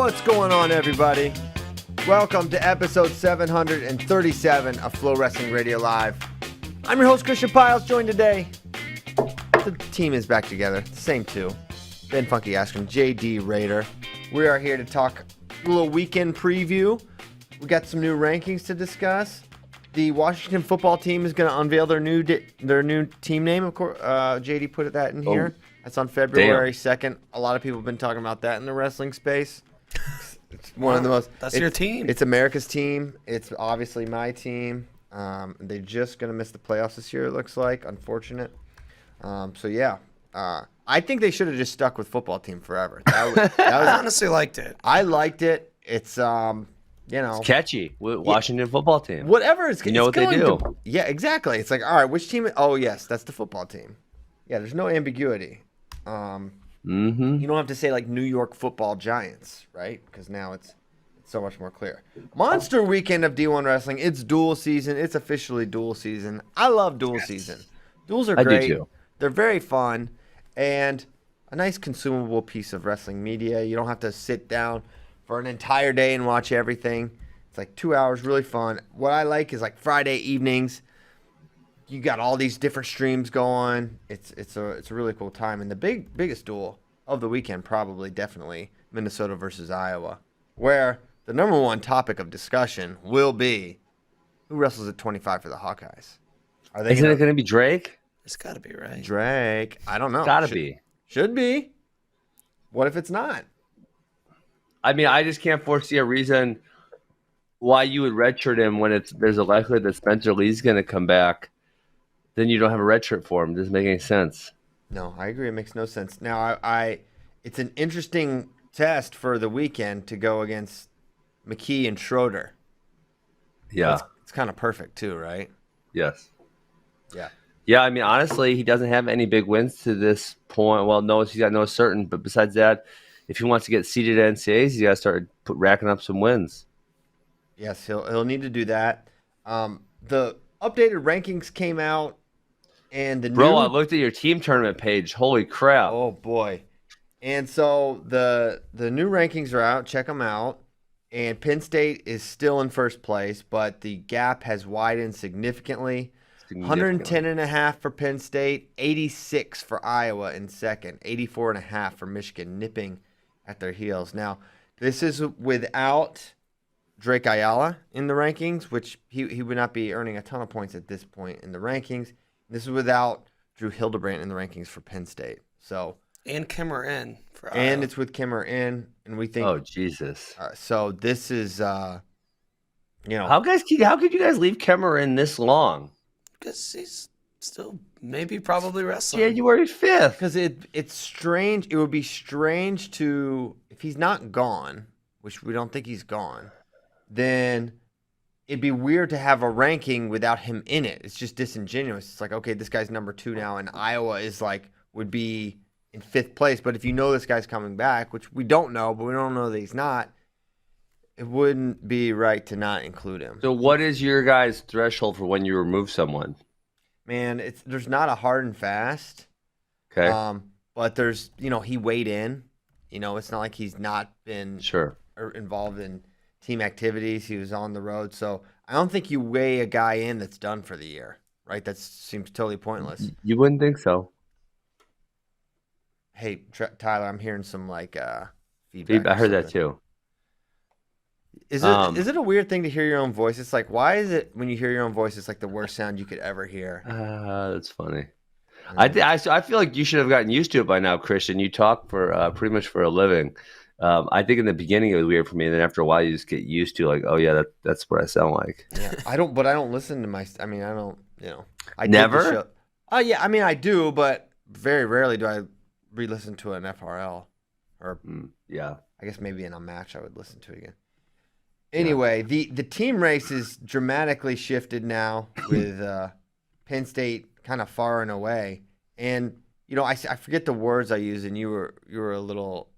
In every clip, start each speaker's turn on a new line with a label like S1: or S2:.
S1: What's going on, everybody? Welcome to episode 737 of FloWrestling Radio Live. I'm your host, Christian Piles, joined today. The team is back together, the same two. Ben Funky Askren, JD Raider. We are here to talk a little weekend preview. We got some new rankings to discuss. The Washington football team is going to unveil their new team name, of course. JD put that in here. That's on February 2nd. A lot of people have been talking about that in the wrestling space. It's one of the most.
S2: That's your team.
S1: It's America's team. It's obviously my team. They're just going to miss the playoffs this year, it looks like. Unfortunate. I think they should have just stuck with football team forever. I
S2: honestly liked it.
S1: I liked it. It's
S3: it's catchy. Washington football team.
S1: Whatever it's,
S3: you know what they do.
S1: Yeah, exactly. It's like, all right, which team? Oh, yes, that's the football team. Yeah, there's no ambiguity. You don't have to say like New York Football Giants, right? Because now it's so much more clear. Monster weekend of D1 wrestling. It's dual season. It's officially dual season. I love dual season. Duels are great.
S3: I do too.
S1: They're very fun and a nice consumable piece of wrestling media. You don't have to sit down for an entire day and watch everything. It's like 2 hours, really fun. What I like is like Friday evenings. You got all these different streams going. It's a really cool time. And the biggest duel of the weekend, probably, definitely, Minnesota versus Iowa, where the number one topic of discussion will be who wrestles at 25 for the Hawkeyes.
S3: Isn't it going to be Drake?
S2: It's got to be, right?
S1: Drake. I don't know.
S3: Gotta be.
S1: Should be. What if it's not?
S3: I mean, I just can't foresee a reason why you would redshirt him when there's a likelihood that Spencer Lee's going to come back. Then you don't have a redshirt for him. It doesn't make any sense.
S1: No, I agree. It makes no sense. Now, it's an interesting test for the weekend to go against McKee and Schroeder.
S3: Yeah.
S1: It's kind of perfect too, right?
S3: Yes.
S1: Yeah.
S3: Yeah, I mean, honestly, he doesn't have any big wins to this point. Well, no, he's got no certain. But besides that, if he wants to get seeded at NCAAs, he's got to start racking up some wins.
S1: Yes, he'll need to do that. The updated rankings came out, and
S3: I looked at your team tournament page. Holy crap!
S1: Oh boy! And so the new rankings are out. Check them out. And Penn State is still in first place, but the gap has widened significantly. 110.5 for Penn State, 86 for Iowa in second, 84.5 for Michigan, nipping at their heels. Now, this is without Drake Ayala in the rankings, which he would not be earning a ton of points at this point in the rankings. This is without Drew Hildebrandt in the rankings for Penn State.
S2: And Kimmer in for Iowa.
S1: And it's with Kimmer in, and we think.
S3: Oh Jesus!
S1: So this is,
S3: how could you guys leave Kimmer in this long?
S2: Because he's still probably wrestling.
S3: January 5th.
S1: Because it's strange. It would be strange if he's not gone, which we don't think he's gone, then it'd be weird to have a ranking without him in it. It's just disingenuous. It's like, okay, this guy's number 2 now, and Iowa would be in 5th place. But if you know this guy's coming back, which we don't know, but we don't know that he's not, it wouldn't be right to not include him.
S3: So what is your guys' threshold for when you remove someone?
S1: Man, there's not a hard and fast.
S3: Okay.
S1: But there's, he weighed in. It's not like he's not been involved in team activities. He was on the road. So I don't think you weigh a guy in that's done for the year, right? That seems totally pointless.
S3: You wouldn't think so.
S1: Hey, Tyler, I'm hearing some feedback.
S3: I heard that too.
S1: Is it a weird thing to hear your own voice? It's like, why is it when you hear your own voice, it's like the worst sound you could ever hear?
S3: That's funny. I feel like you should have gotten used to it by now, Christian. You talk for pretty much for a living. I think in the beginning it was weird for me, and then after a while you just get used to like, oh yeah, that's what I sound like.
S1: Yeah, I don't listen to I don't. I
S3: never.
S1: Oh yeah, I do, but very rarely do I re-listen to an FRL or
S3: yeah.
S1: I guess maybe in a match I would listen to again. Anyway, the team race is dramatically shifted now with Penn State kind of far and away. And, I forget the words I used, and you were a little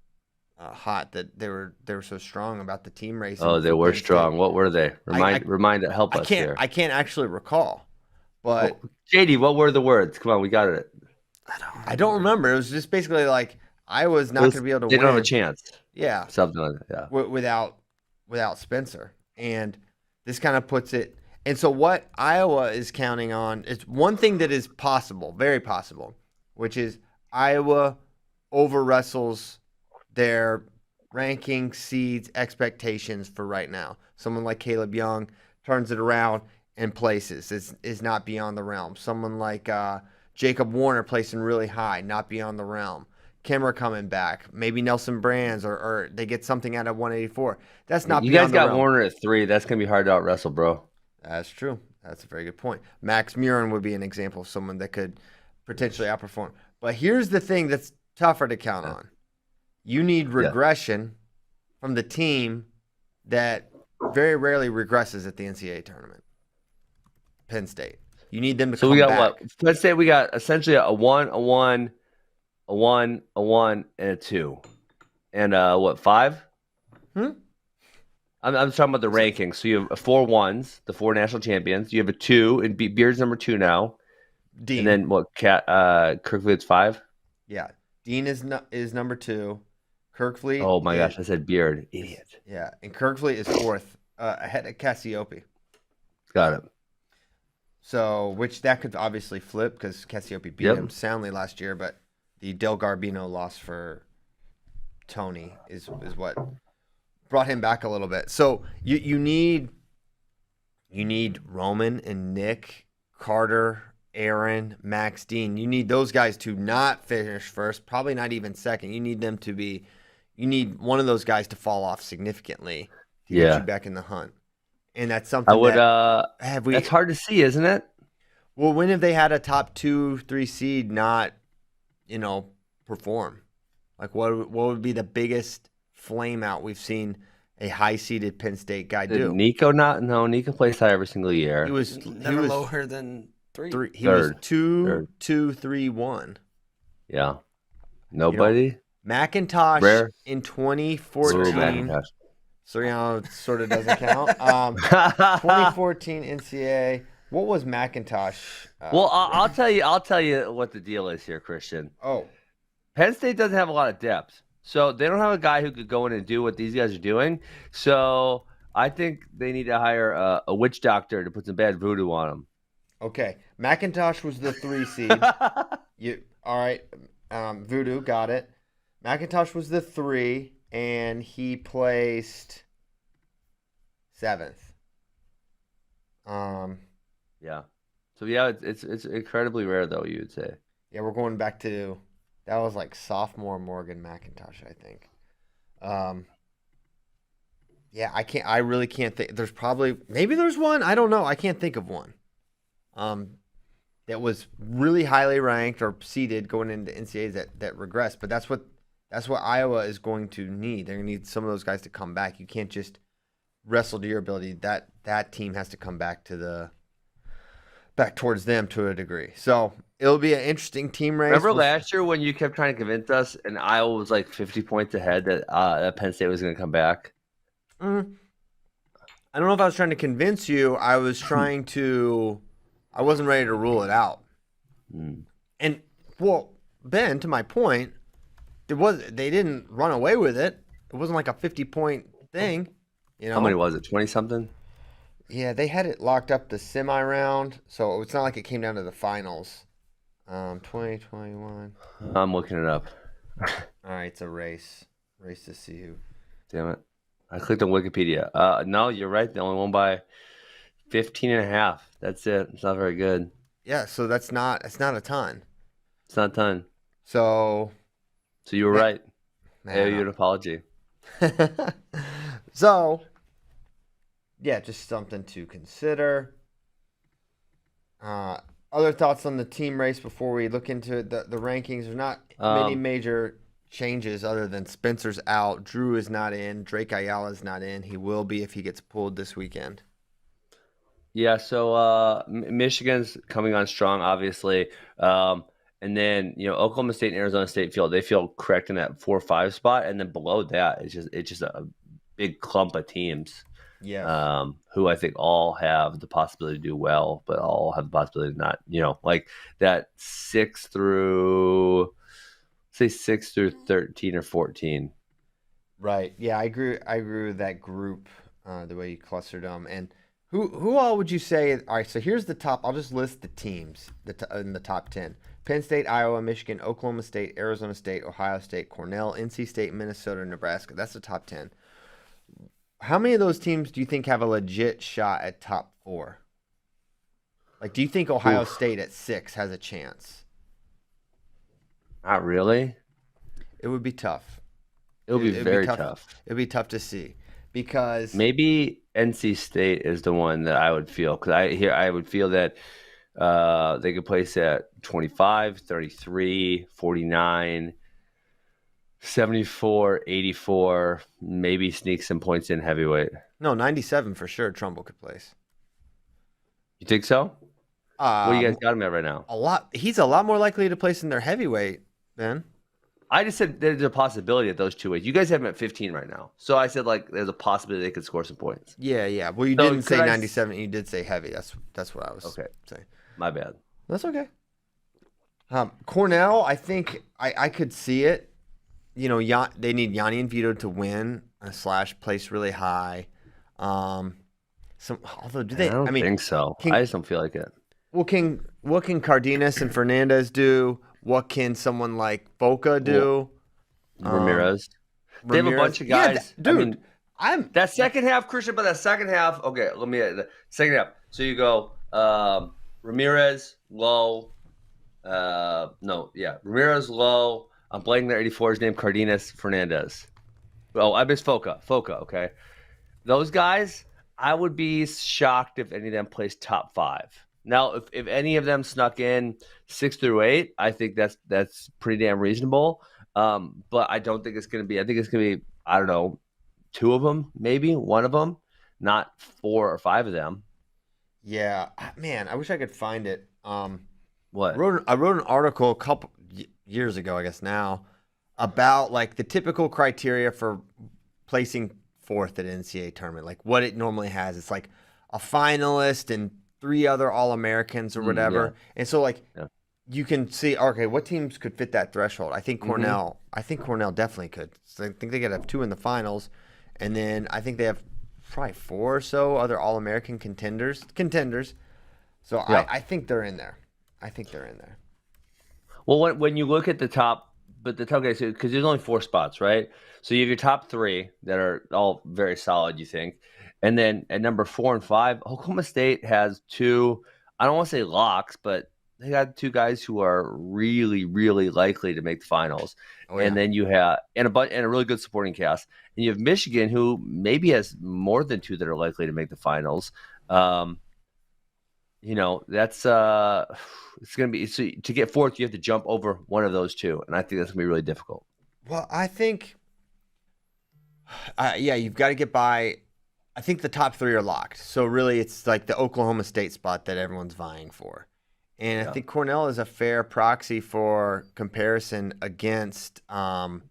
S1: hot that they were so strong about the team race.
S3: Oh, they were strong. What were they? Help us here.
S1: I can't actually recall. But
S3: JD, what were the words? Come on, we got it.
S1: I don't remember. It was just basically like Iowa's not going to be able to
S3: They
S1: win.
S3: don't have a chance.
S1: Yeah.
S3: Something like that. Yeah.
S1: Without Spencer. And this kind of puts it. And so what Iowa is counting on is one thing that is possible, very possible, which is Iowa over wrestles their ranking, seeds, expectations for right now. Someone like Caleb Young turns it around and places, is not beyond the realm. Someone like Jacob Warner placing really high, not beyond the realm. Kimmer coming back, maybe Nelson Brands, or they get something out of 184. That's not
S3: You
S1: beyond
S3: guys
S1: the
S3: got
S1: realm.
S3: Warner at 3. That's going to be hard to out wrestle, bro.
S1: That's true. That's a very good point. Max Murin would be an example of someone that could potentially outperform. But here's the thing that's tougher to count on. You need regression from the team that very rarely regresses at the NCAA tournament. Penn State. You need them to come back.
S3: So we got what? Penn State, we got essentially a 1, a 1, a 1, a 1, and a 2. And what, 5? I'm talking about the rankings. So you have 4 1s, the 4 national champions. You have a 2, and Beard's number 2 now.
S1: Dean.
S3: And then what? Kirkfleet's 5.
S1: Yeah, Dean is number 2. Kirkfleet.
S3: Oh my gosh, I said Beard, idiot.
S1: Yeah, and Kirkfleet is 4th, ahead of Cassiope.
S3: Got it.
S1: So, which that could obviously flip because Cassiope beat him soundly last year, but the Del Garbino loss for Tony is what brought him back a little bit. So you need Roman and Nick, Carter, Aaron, Max, Dean. You need those guys to not finish first, probably not even second. You need them to be. You need one of those guys to fall off significantly to get you back in the hunt. And that's something
S3: I would.
S1: That's
S3: hard to see, isn't it?
S1: Well, when have they had a top 2-3 seed not, perform? Like what would be the biggest flame out we've seen a high seeded Penn State guy do?
S3: Nico Nico plays high every single year.
S2: He was never lower than 3.
S1: He was 2, 2, 3, 1.
S3: Yeah. Nobody.
S1: McIntosh
S3: Rare.
S1: in 2014.
S3: Ooh, McIntosh.
S1: So it sort of doesn't count. 2014 NCAA. What was McIntosh?
S3: Well, I'll tell you what the deal is here, Christian.
S1: Oh,
S3: Penn State doesn't have a lot of depth, so they don't have a guy who could go in and do what these guys are doing. So I think they need to hire a witch doctor to put some bad voodoo on them.
S1: Okay, McIntosh was the 3 seed. All right? Voodoo, got it. McIntosh was the 3. And he placed 7th.
S3: Yeah. So yeah, it's incredibly rare though. You would say.
S1: Yeah, we're going back to that was like sophomore Morgan McIntosh, I think. Yeah, I really can't think. Maybe there's one. I don't know. I can't think of one. That was really highly ranked or seeded going into NCAAs that regressed. But that's what Iowa is going to need. They're going to need some of those guys to come back. You can't just wrestle to your ability. That team has to come back towards them to a degree. So it'll be an interesting team race.
S3: Remember last year when you kept trying to convince us, and Iowa was like 50 points ahead that Penn State was going to come back?
S1: I don't know if I was trying to convince you. I was trying to. I wasn't ready to rule it out. And well, Ben, to my point. They didn't run away with it. It wasn't like a 50-point thing.
S3: How many was it? 20-something?
S1: Yeah, they had it locked up the semi-round, so it's not like it came down to the finals. 2021.
S3: I'm looking it up.
S1: All right, it's a race. Race to see who.
S3: Damn it. I clicked on Wikipedia. No, you're right. They only won by 15.5. That's it. It's not very good.
S1: Yeah, so it's not a ton.
S3: It's not a ton.
S1: So
S3: you were right. I owe you an apology.
S1: So, yeah, just something to consider. Other thoughts on the team race before we look into the rankings? There's not many major changes other than Spencer's out. Drew is not in. Drake Ayala's not in. He will be if he gets pulled this weekend.
S3: Yeah, so Michigan's coming on strong, obviously. And then, Oklahoma State and Arizona State they feel correct in that 4-5 spot. And then below that, it's just a big clump of teams.
S1: Yeah.
S3: Who I think all have the possibility to do well, but all have the possibility to not, like that 6 through say 6 through 13 or 14.
S1: Right. Yeah, I agree. I agree with that group, the way you clustered them. And who all would you say? All right. So here's the top. I'll just list the teams in the top 10: Penn State, Iowa, Michigan, Oklahoma State, Arizona State, Ohio State, Cornell, NC State, Minnesota, Nebraska. That's the top 10. How many of those teams do you think have a legit shot at top 4? Like, do you think Ohio State at 6 has a chance?
S3: Not really.
S1: It would be tough.
S3: It'd be very tough.
S1: It'd be tough to see because
S3: maybe NC State is the one that I would feel, because I would feel that they could place at 25, 33, 49, 74, 84, maybe sneak some points in heavyweight.
S1: No, 97 for sure. Trumbull could place.
S3: You think so? What do you guys got him at right now?
S1: A lot. He's a lot more likely to place in their heavyweight, Ben.
S3: I just said there's a possibility at those 2 ways. You guys have him at 15 right now. So I said, like, there's a possibility they could score some points.
S1: Yeah. Well, you didn't say 97. You did say heavy. That's what I was saying.
S3: My bad.
S1: That's okay. Cornell, I think I could see it. You know, they need Yanni and Vito to win / place really high. Although do they?
S3: I don't think so. I just don't feel like it.
S1: What can Cardenas and Fernandez do? What can someone like Boca do?
S3: Ramirez. They have a bunch of guys.
S1: Yeah, dude,
S3: that second half, Christian, but that second half, okay, let me the second half. So you go Ramirez, Lowe. Ramirez, Lowe. I'm blanking their 84's name, Cardenas, Fernandez. Oh, I missed Foca. Okay. Those guys, I would be shocked if any of them placed top 5. Now, if any of them snuck in 6 through 8, I think that's pretty damn reasonable. But I don't think it's going to be. I think it's going to be, I don't know, 2 of them, maybe 1 of them, not 4 or 5 of them.
S1: Yeah, man, I wish I could find it.
S3: What?
S1: I wrote an article a couple years ago, I guess now, about like the typical criteria for placing 4th at an NCAA tournament, like what it normally has. It's like a finalist and 3 other All-Americans or whatever.
S3: Yeah.
S1: And so like you can see, okay, what teams could fit that threshold? I think Cornell. I think Cornell definitely could. So I think they could have 2 in the finals, and then I think they have probably 4 or so other All-American contenders. So I think they're in there.
S3: Well, when you look at the top, because there's only 4 spots, right? So you have your top 3 that are all very solid, you think. And then at number 4 and 5, Oklahoma State has 2, I don't want to say locks, but they got 2 guys who are really, really likely to make the finals. Oh, yeah. And then you have and a really good supporting cast. And you have Michigan, who maybe has more than 2 that are likely to make the finals. That's it's going to be, so to get 4th, you have to jump over one of those 2, and I think that's going to be really difficult.
S1: Well, I think, you've got to get by. I think the top 3 are locked. So really, it's like the Oklahoma State spot that everyone's vying for, and I think Cornell is a fair proxy for comparison against Oklahoma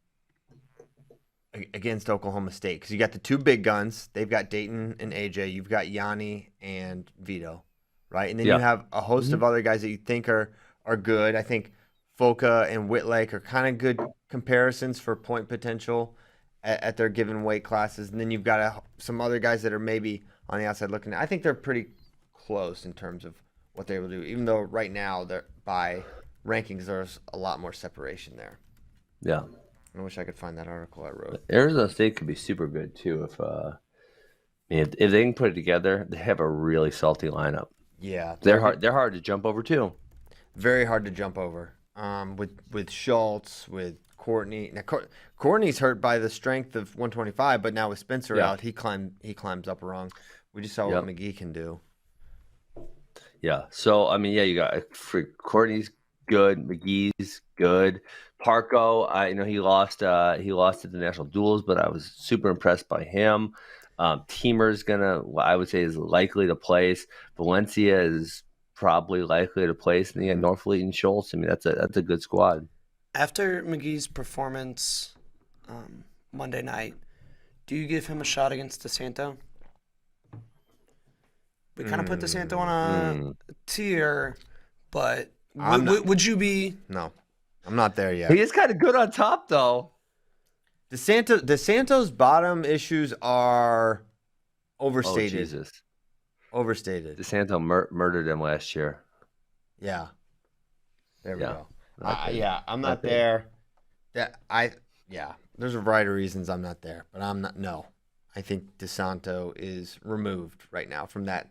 S1: State, because you got the 2 big guns. They've got Dayton and AJ. You've got Yanni and Vito. Right, and then you have a host of other guys that you think are good. I think Foca and Whitlake are kind of good comparisons for point potential at their given weight classes. And then you've got some other guys that are maybe on the outside looking. I think they're pretty close in terms of what they will do, even though right now they're by rankings there's a lot more separation there.
S3: Yeah,
S1: I wish I could find that article I wrote.
S3: Arizona State could be super good too if they can put it together. They have a really salty lineup.
S1: Yeah,
S3: they're hard to jump over too.
S1: Very hard to jump over. With Schultz, with Courtney. Now Courtney's hurt by the strength of 125, but now with Spencer out, he climbs up wrong. We just saw what McGee can do.
S3: Yeah. So you got Courtney's good, McGee's good. Parco, he lost at the national duels, but I was super impressed by him. Teamer's I would say is likely to place. Valencia is probably likely to place, and then Norfleet and Schultz. That's a good squad.
S2: After McGee's performance Monday night, do you give him a shot against DeSanto? We kind of put DeSanto on a tier, but would you be?
S1: No. I'm not there yet.
S3: He is kind of good on top, though.
S1: DeSanto's bottom issues are overstated.
S3: Oh, Jesus.
S1: Overstated.
S3: DeSanto murdered him last year.
S1: Yeah. There we
S3: Yeah.
S1: go. I'm not there. There's a variety of reasons I'm not there, but I'm not. No, I think DeSanto is removed right now from that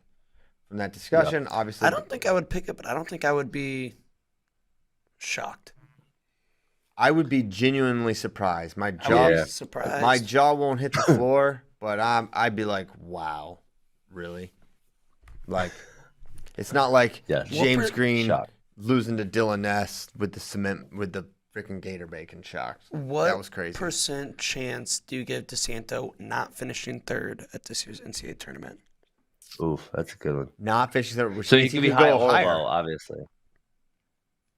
S1: discussion.
S3: Yep.
S1: Obviously,
S2: I don't think I would pick it, but I don't think I would be shocked.
S1: I would be genuinely surprised. My
S2: I
S1: jaw,
S2: would be surprised.
S1: my jaw won't hit the floor, but I'd be like, wow, really? Like, it's not like
S3: Yes.
S1: James Green
S3: Shock.
S1: losing to Dylan Ness with the freaking Gator Bacon shock.
S2: What
S1: That was crazy.
S2: percent chance do you give DeSanto not finishing third at this year's NCAA tournament?
S3: Oof, that's a good one.
S1: Not fishing third, which
S3: So you
S1: means
S3: could
S1: he
S3: be
S1: could
S3: high
S1: go
S3: or
S1: higher.
S3: low, obviously.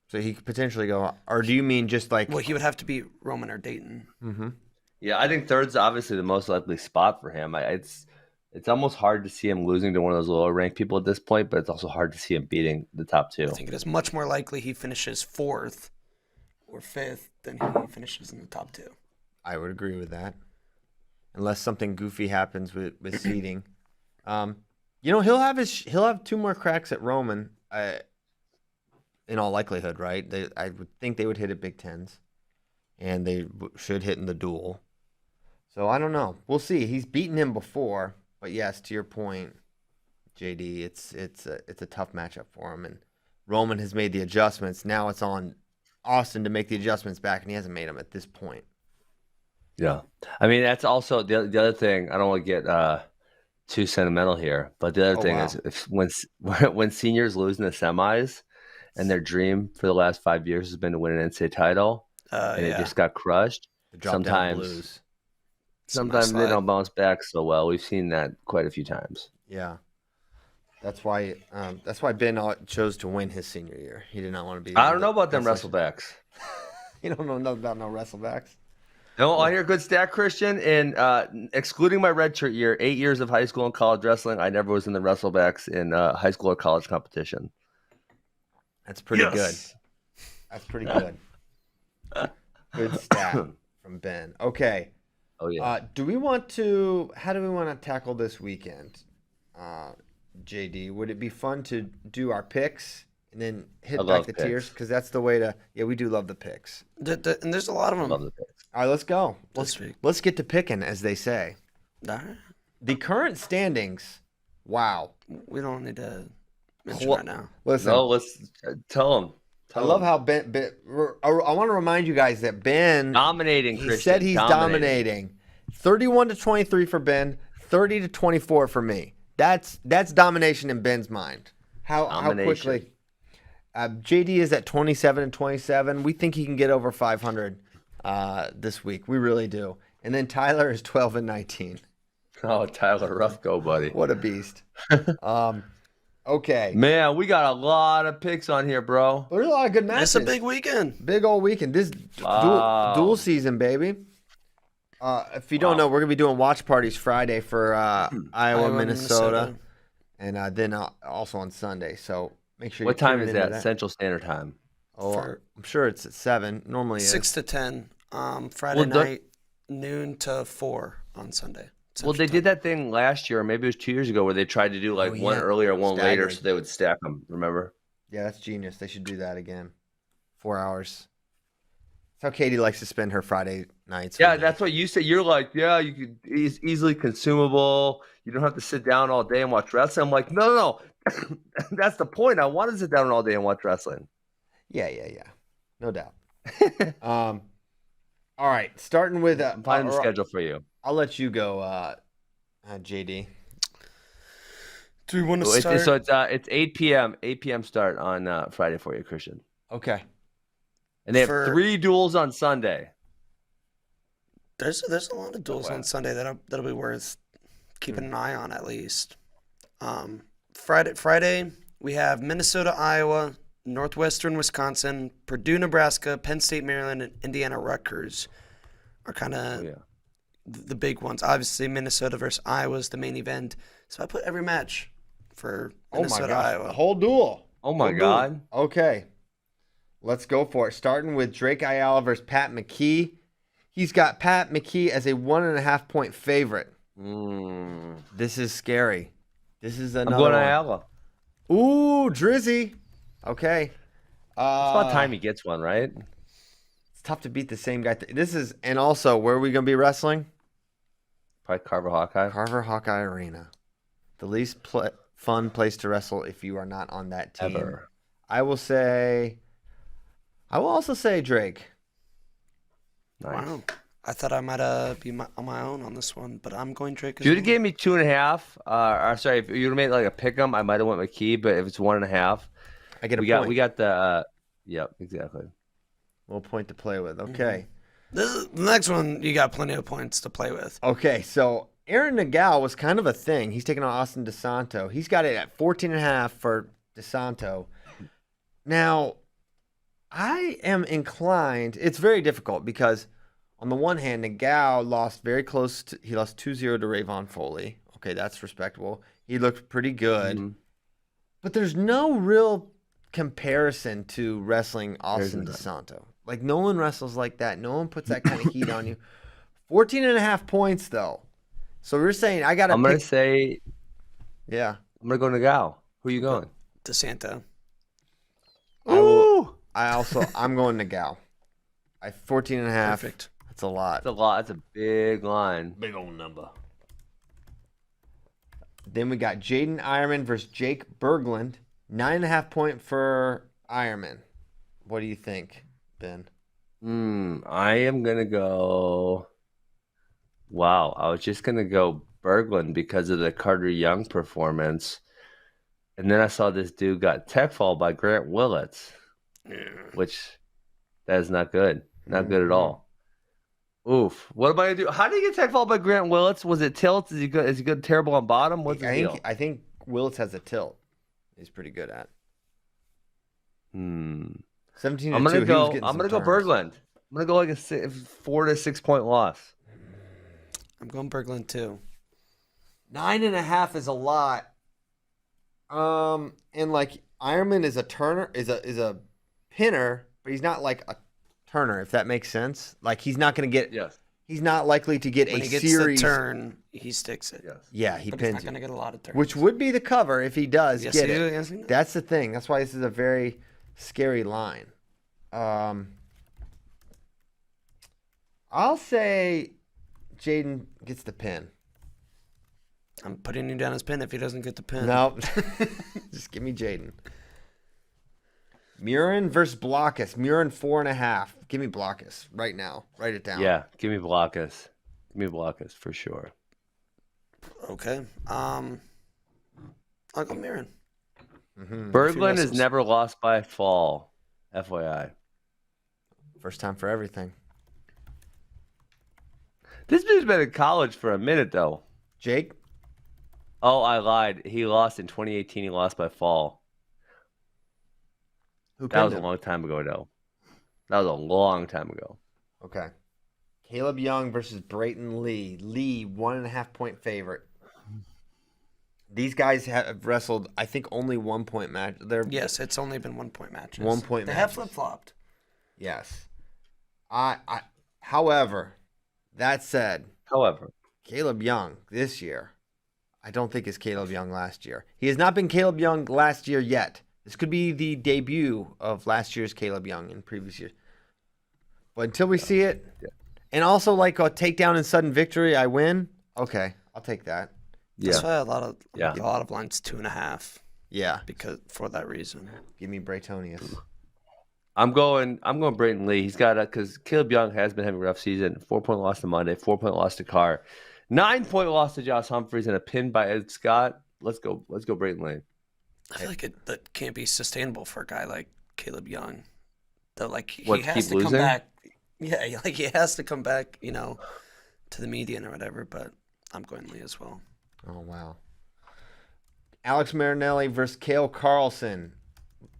S1: So he could potentially go, or do you mean just like?
S2: Well, he would have to beat Roman or Dayton.
S1: Mm-hmm.
S3: Yeah, I think third's obviously the most likely spot for him. It's almost hard to see him losing to one of those lower ranked people at this point, but it's also hard to see him beating the top two.
S2: I think it is much more likely he finishes fourth or fifth than he finishes in the top two.
S1: I would agree with that, unless something goofy happens with seeding. He'll have two more cracks at Roman. In all likelihood, right? I would think they would hit at Big Tens, and they should hit in the duel. So I don't know. We'll see. He's beaten him before, but yes, to your point, JD, it's a tough matchup for him. And Roman has made the adjustments. Now it's on Austin to make the adjustments back, and he hasn't made them at this point.
S3: Yeah. I mean, that's also the other thing. I don't want to get too sentimental here, but the other thing is when seniors lose in the semis, and their dream for the last 5 years has been to win an NCAA title, and it just got crushed.
S1: The drop down blues.
S3: Sometimes they don't bounce back so well. We've seen that quite a few times.
S1: Yeah, that's why Ben chose to win his senior year. He did not want to be.
S3: I don't know about them wrestlebacks.
S1: You don't know nothing about no wrestlebacks.
S3: No, I hear a good stat, Christian. And excluding my redshirt year, 8 years of high school and college wrestling, I never was in the wrestlebacks in high school or college competition.
S1: That's pretty good. That's pretty good. Good stat from Ben. Okay.
S3: Oh yeah.
S1: How do we want to tackle this weekend, JD? Would it be fun to do our picks and then hit back the tiers? Because that's the way to. Yeah, we do love the picks.
S2: And there's a lot of them.
S3: Love the picks.
S1: All right, let's go.
S2: Week.
S1: Let's get to picking, as they say.
S2: All right.
S1: The current standings. Wow.
S2: We don't need to mention right now.
S1: Listen.
S3: No, let's tell them.
S1: I love how Ben. I want to remind you guys that Ben
S3: Dominating.
S1: He
S3: Christian.
S1: said he's dominating. 31-23 for Ben. 30-24 for me. That's domination in Ben's mind. How quickly? JD is at 27-27. We think he can get over 500 this week. We really do. And then Tyler is 12-19.
S3: Oh, Tyler, rough go, buddy.
S1: What a beast. Okay.
S3: Man, we got a lot of picks on here, bro.
S1: There's a lot of good matches.
S2: It's a big weekend.
S1: Big old weekend. This dual season, baby. If you don't know, we're going to be doing watch parties Friday for Iowa, Minnesota. And then also on Sunday. So make sure
S3: What time is that? Central Standard Time.
S1: Oh, I'm sure it's at 7. Normally
S2: 6 to 10. Friday night, noon to 4 on Sunday.
S3: Well, they did that thing last year, or maybe it was 2 years ago, where they tried to do one earlier, one later, so they would stack them. Remember?
S1: Yeah, that's genius. They should do that again. 4 hours. That's how Katie likes to spend her Friday nights.
S3: Yeah, that's what you said. You're like, yeah, you could easily consumable. You don't have to sit down all day and watch wrestling. I'm like, no. That's the point. I want to sit down all day and watch wrestling.
S1: Yeah. No doubt. All right, starting with
S3: find the schedule for you.
S1: I'll let you go, JD.
S2: Do we want to start?
S3: So it's 8 p.m. 8 p.m. start on Friday for you, Christian.
S1: Okay.
S3: And they have 3 duels on Sunday.
S2: There's a lot of duels on Sunday that'll be worth keeping an eye on at least. Friday we have Minnesota, Iowa, Northwestern Wisconsin, Purdue, Nebraska, Penn State, Maryland, and Indiana, Rutgers are kind of the big ones. Obviously, Minnesota versus Iowa is the main event. So I put every match for Minnesota, Iowa.
S1: The whole duel.
S3: Oh my God.
S1: Okay. Let's go for it. Starting with Drake Ayala versus Pat McKee. He's got Pat McKee as a 1.5 point favorite. This is scary. This is another
S3: I'm going
S1: one.
S3: Ayala.
S1: Ooh, Drizzy. Okay.
S3: It's about time he gets one, right?
S1: It's tough to beat the same guy. And also, where are we going to be wrestling?
S3: Probably Carver Hawkeye.
S1: Carver Hawkeye Arena. The least fun place to wrestle if you are not on that team.
S3: Ever.
S1: I will also say Drake.
S3: Nice.
S2: Wow. I thought I might be on my own on this one, but I'm going Drake as
S3: If you'd
S2: well.
S3: have gave me 2.5, sorry, if you'd have made like a pick'em, I might have went McKee, but if it's 1.5,
S1: I get a point.
S3: We got the yep, exactly.
S1: Little point to play with. Okay.
S2: The next one, you got plenty of points to play with.
S1: Okay, so Aaron Nagel was kind of a thing. He's taking on Austin DeSanto. He's got it at 14.5 for DeSanto. Now, I am inclined. It's very difficult because, on the one hand, Nagel lost very close to. He lost 2-0 to Rayvon Foley. Okay, that's respectable. He looked pretty good.
S3: Mm-hmm.
S1: But there's no real comparison to wrestling Austin DeSanto. Like, no one wrestles like that. No one puts that kind of heat on you. 14.5 points, though. So we're saying I got to
S3: I'm going to say,
S1: yeah.
S3: I'm going to go Nagel. Who are you going?
S2: DeSanto.
S1: I'm going Nagel. 14.5.
S2: Perfect.
S1: That's a lot.
S3: That's a lot. That's a big line.
S1: Big old number. Then we got Jaden Ironman versus Jake Berglund. 9.5 point for Ironman. What do you think, Ben?
S3: I am going to go. Wow. I was just going to go Berglund because of the Carter Young performance. And then I saw this dude got tech fall by Grant Willits, which that is not good. Not good at all. Oof. What am I going to do? How did he get tech fall by Grant Willits? Was it tilt? Is he good? Is he good? Terrible on bottom? What's the deal?
S1: I think Willits has a tilt. He's pretty good at. 17 to
S3: I'm gonna
S1: 2.
S3: go. I'm gonna go Berglund. I'm gonna go like a 4 to 6 point loss.
S2: I'm going Berglund too.
S1: 9.5 is a lot. And like Ironman is a turner, is a pinner, but he's not like a turner, if that makes sense. Like he's not gonna get.
S3: Yes.
S1: He's not likely to get
S2: When
S1: a
S2: he gets
S1: series.
S2: the turn, he sticks it.
S3: Yes.
S1: Yeah, he
S2: But
S1: pins
S2: he's not
S1: you.
S2: going to get a lot of turns.
S1: Which would be the cover if he does
S2: Yes,
S1: get
S2: he
S1: it.
S2: do, yes, he do.
S1: That's the thing. That's why this is a very scary line. I'll say Jaden gets the pin.
S2: I'm putting him down as pin if he doesn't get the pin.
S1: No, just give me Jaden. Murin versus Blockus. Murin 4.5. Give me Blockus right now. Write it down.
S3: Yeah. Give me Blockus. Give me Blockus for sure.
S2: Okay. I'll go Mirren.
S3: Berglund has never lost by fall. FYI.
S1: First time for everything.
S3: This dude's been in college for a minute though.
S1: Jake?
S3: Oh, I lied. He lost in 2018. He lost by fall.
S1: Who
S3: That was
S1: pinned
S3: a
S1: him?
S3: long time ago, though. That was a long time ago.
S1: Okay. Caleb Young versus Brayton Lee. Lee, 1.5 point favorite. These guys have wrestled, I think, only 1 point match.
S2: Yes, it's only been 1 point matches.
S1: 1 point
S2: They
S1: matches.
S2: have flip-flopped.
S1: Yes. However, that said,
S3: However,
S1: Caleb Young this year, I don't think is Caleb Young last year. He has not been Caleb Young last year yet. This could be the debut of last year's Caleb Young in previous years. But until we see it, and also like a takedown and sudden victory, I win. Okay, I'll take that.
S2: That's why a lot of lines 2.5
S1: Yeah,
S2: because for that reason.
S1: give me Braytonius.
S3: I'm going Brayton Lee. He's got because Caleb Young has been having a rough season. 4 point loss to Monday. 4 point loss to Carr. 9 point loss to Josh Humphreys and a pin by Ed Scott. Let's go Brayton Lee.
S2: I feel like that can't be sustainable for a guy like Caleb Young. Though, like he
S3: What,
S2: has
S3: keep
S2: to
S3: losing?
S2: come back. Yeah, like he has to come back, to the median or whatever. But I'm going Lee as well.
S1: Oh wow. Alex Marinelli versus Cale Carlson.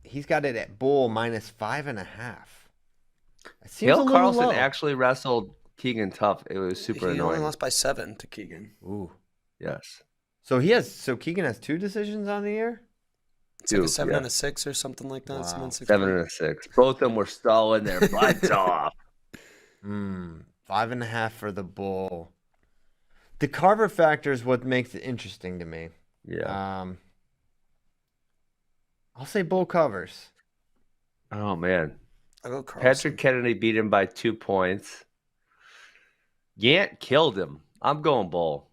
S1: He's got it at Bull minus 5.5. It seems a
S3: Cale
S1: little
S3: Carlson
S1: low.
S3: actually wrestled Keegan Tough. It was super
S2: He only
S3: annoying.
S2: lost by 7 to Keegan.
S1: Ooh.
S3: Yes.
S1: So Keegan has 2 decisions on the year?
S2: It's like a 7 and a 6 or something like that.
S1: Wow.
S3: 7 and a 6. Both of them were stalling their butts off.
S1: 5.5 for the bull. The Carver factor is what makes it interesting to me.
S3: Yeah.
S1: I'll say bull covers.
S3: Oh, man.
S2: I'll go Carlson.
S3: Patrick Kennedy beat him by 2 points. Yant killed him. I'm going bull.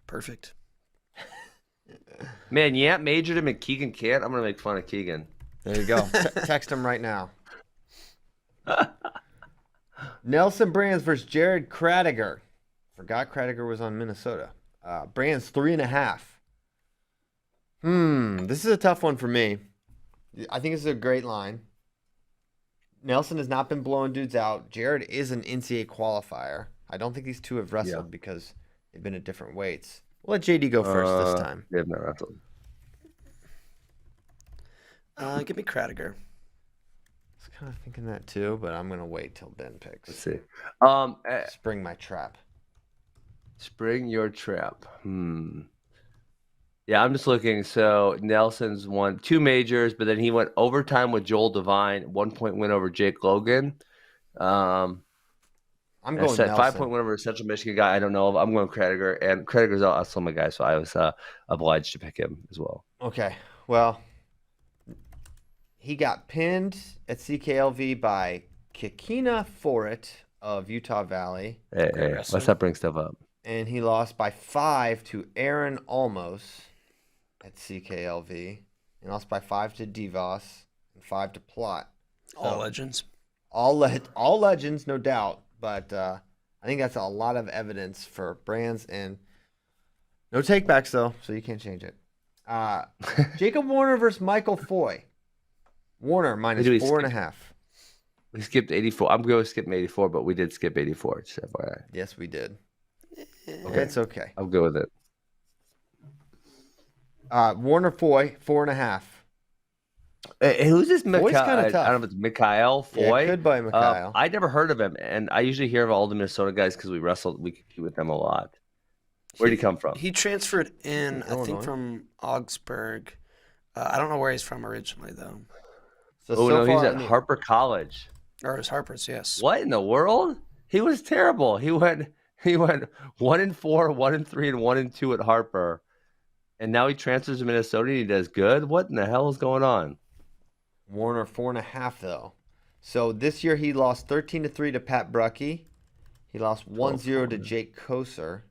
S2: Perfect.
S3: Man, Yant majored him and Keegan can't. I'm going to make fun of Keegan.
S1: There you go. Text him right now. Nelson Brands versus Jared Kradiger. Forgot Kradiger was on Minnesota. Brands 3.5. This is a tough one for me. I think this is a great line. Nelson has not been blowing dudes out. Jared is an NCAA qualifier. I don't think these two have wrestled because they've been at different weights. We'll let JD go first this time.
S3: They have not wrestled.
S2: Give me Kradiger.
S1: I was kind of thinking that too, but I'm going to wait till Ben picks.
S3: Let's see.
S1: Spring my trap.
S3: Spring your trap. Yeah, I'm just looking. So Nelson's won 2 majors, but then he went overtime with Joel Devine, 1-point win over Jake Logan.
S1: I'm going Nelson.
S3: 5-point win over a Central Michigan guy I don't know of. I'm going Kradiger, and Kradiger's also my guy, so I was obliged to pick him as well.
S1: Okay, well, he got pinned at CKLV by Kikina Forit of Utah Valley.
S3: Hey, let's not bring stuff up.
S1: And he lost by 5 to Aaron Olmos at CKLV. He lost by 5 to Devos and 5 to Plot.
S2: All legends.
S1: All legends, no doubt. But I think that's a lot of evidence for Brands. And no takebacks, though, so you can't change it. Jacob Warner versus Michael Foy. Warner minus 4.5.
S3: We skipped 84. I'm going to skip 84, but we did skip 84. Just FYI.
S1: Yes, we did. Okay, it's okay.
S3: I'll go with it.
S1: Warner Foy, 4.5.
S3: Hey, who's this?
S1: Foy's kind of tough.
S3: I don't know if it's Mikhail Foy.
S1: Yeah, it could be Mikhail.
S3: I never heard of him, and I usually hear of all the Minnesota guys because we compete with them a lot. Where'd he come from?
S2: He transferred in,
S1: Illinois.
S2: I think, from Augsburg. I don't know where he's from originally, though.
S3: He's at Harper College.
S2: Or his Harper's, yes.
S3: What in the world? He was terrible. He went 1-4, 1-3, and 1-2 at Harper, and now he transfers to Minnesota and he does good. What in the hell is going on?
S1: Warner 4.5 though. So this year he lost 13-3 to Pat Bruckey. He lost 1-0 to Jake Koser.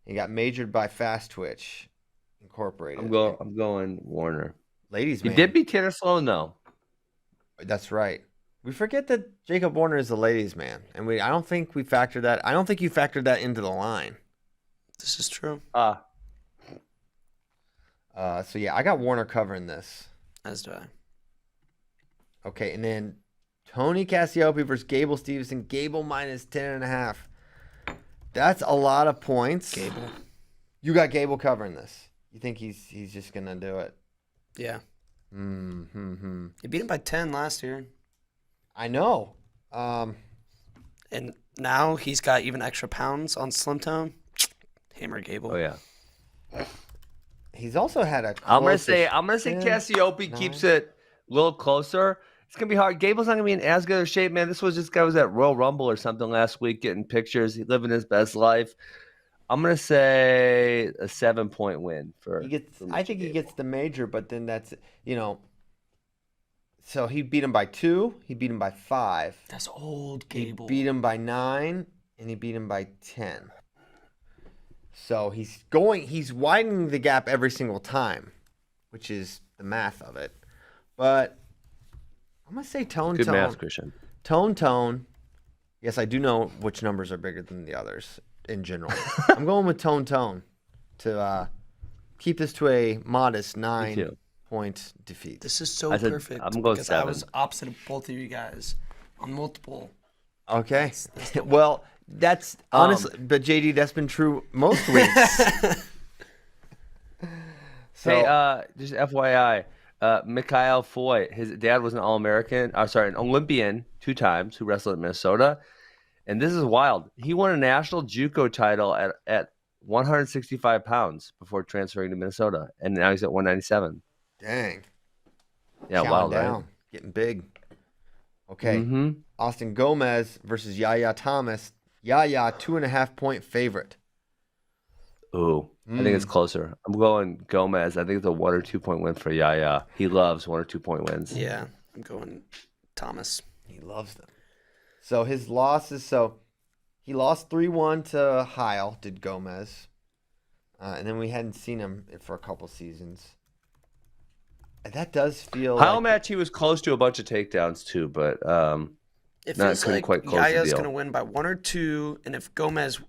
S1: He got majored by Fast Twitch Incorporated.
S3: I'm going Warner.
S1: Ladies, man.
S3: He did beat Tanner Sloan though.
S1: That's right. We forget that Jacob Warner is the ladies' man, and I don't think we factored that. I don't think you factored that into the line.
S2: This is true.
S1: So yeah, I got Warner covering this.
S2: As do I.
S1: Okay, and then Tony Cassiope versus Gable Stevenson. Gable minus 10.5. That's a lot of points.
S2: Gable.
S1: You got Gable covering this. You think he's just gonna do it?
S2: Yeah.
S1: Hmm.
S2: He beat him by 10 last year.
S1: I know.
S2: And now he's got even extra pounds on Slim Tone. Hammer Gable.
S3: Oh yeah.
S1: He's also had a.
S3: I'm gonna say Cassiope keeps it a little closer. It's gonna be hard. Gable's not gonna be in as good a shape, man. This guy was at Royal Rumble or something last week, getting pictures. He's living his best life. I'm gonna say a 7-point win for.
S1: I think he gets the major, but then that's So he beat him by 2. He beat him by 5.
S2: That's old Gable.
S1: He beat him by 9, and he beat him by 10. So he's widening the gap every single time, which is the math of it. But I'm gonna say tone.
S3: Good math, Christian.
S1: Tone. Yes, I do know which numbers are bigger than the others in general. I'm going with tone to keep this to a modest 9-point defeat.
S2: This is so perfect.
S3: I'm going
S2: because
S3: 7.
S2: I was opposite of both of you guys on multiple.
S1: Okay. Well, that's honestly, but JD, that's been true most weeks.
S3: Hey, just FYI, Mikhail Foy, his dad was an All-American. An Olympian 2 times who wrestled in Minnesota, and this is wild. He won a national JUCO title at 165 pounds before transferring to Minnesota, and now he's at 197.
S1: Dang.
S3: Yeah,
S1: Counting
S3: wow,
S1: down.
S3: right?
S1: Getting big. Okay.
S3: Mm-hmm.
S1: Austin Gomez versus Yaya Thomas. Yaya, 2.5-point favorite.
S3: Ooh, I think it's closer. I'm going Gomez. I think it's a 1 or 2 point win for Yaya. He loves 1 or 2 point wins.
S2: Yeah, I'm going Thomas.
S1: He loves them. So his losses, he lost 3-1 to Heil, did Gomez. And then we hadn't seen him for a couple seasons. And that does feel
S3: Heil
S1: like...
S3: match, he was close to a bunch of takedowns too, but
S2: It
S3: not
S2: feels like
S3: quite close the
S2: Yaya's
S3: deal.
S2: going to win by 1 or 2, and if Gomez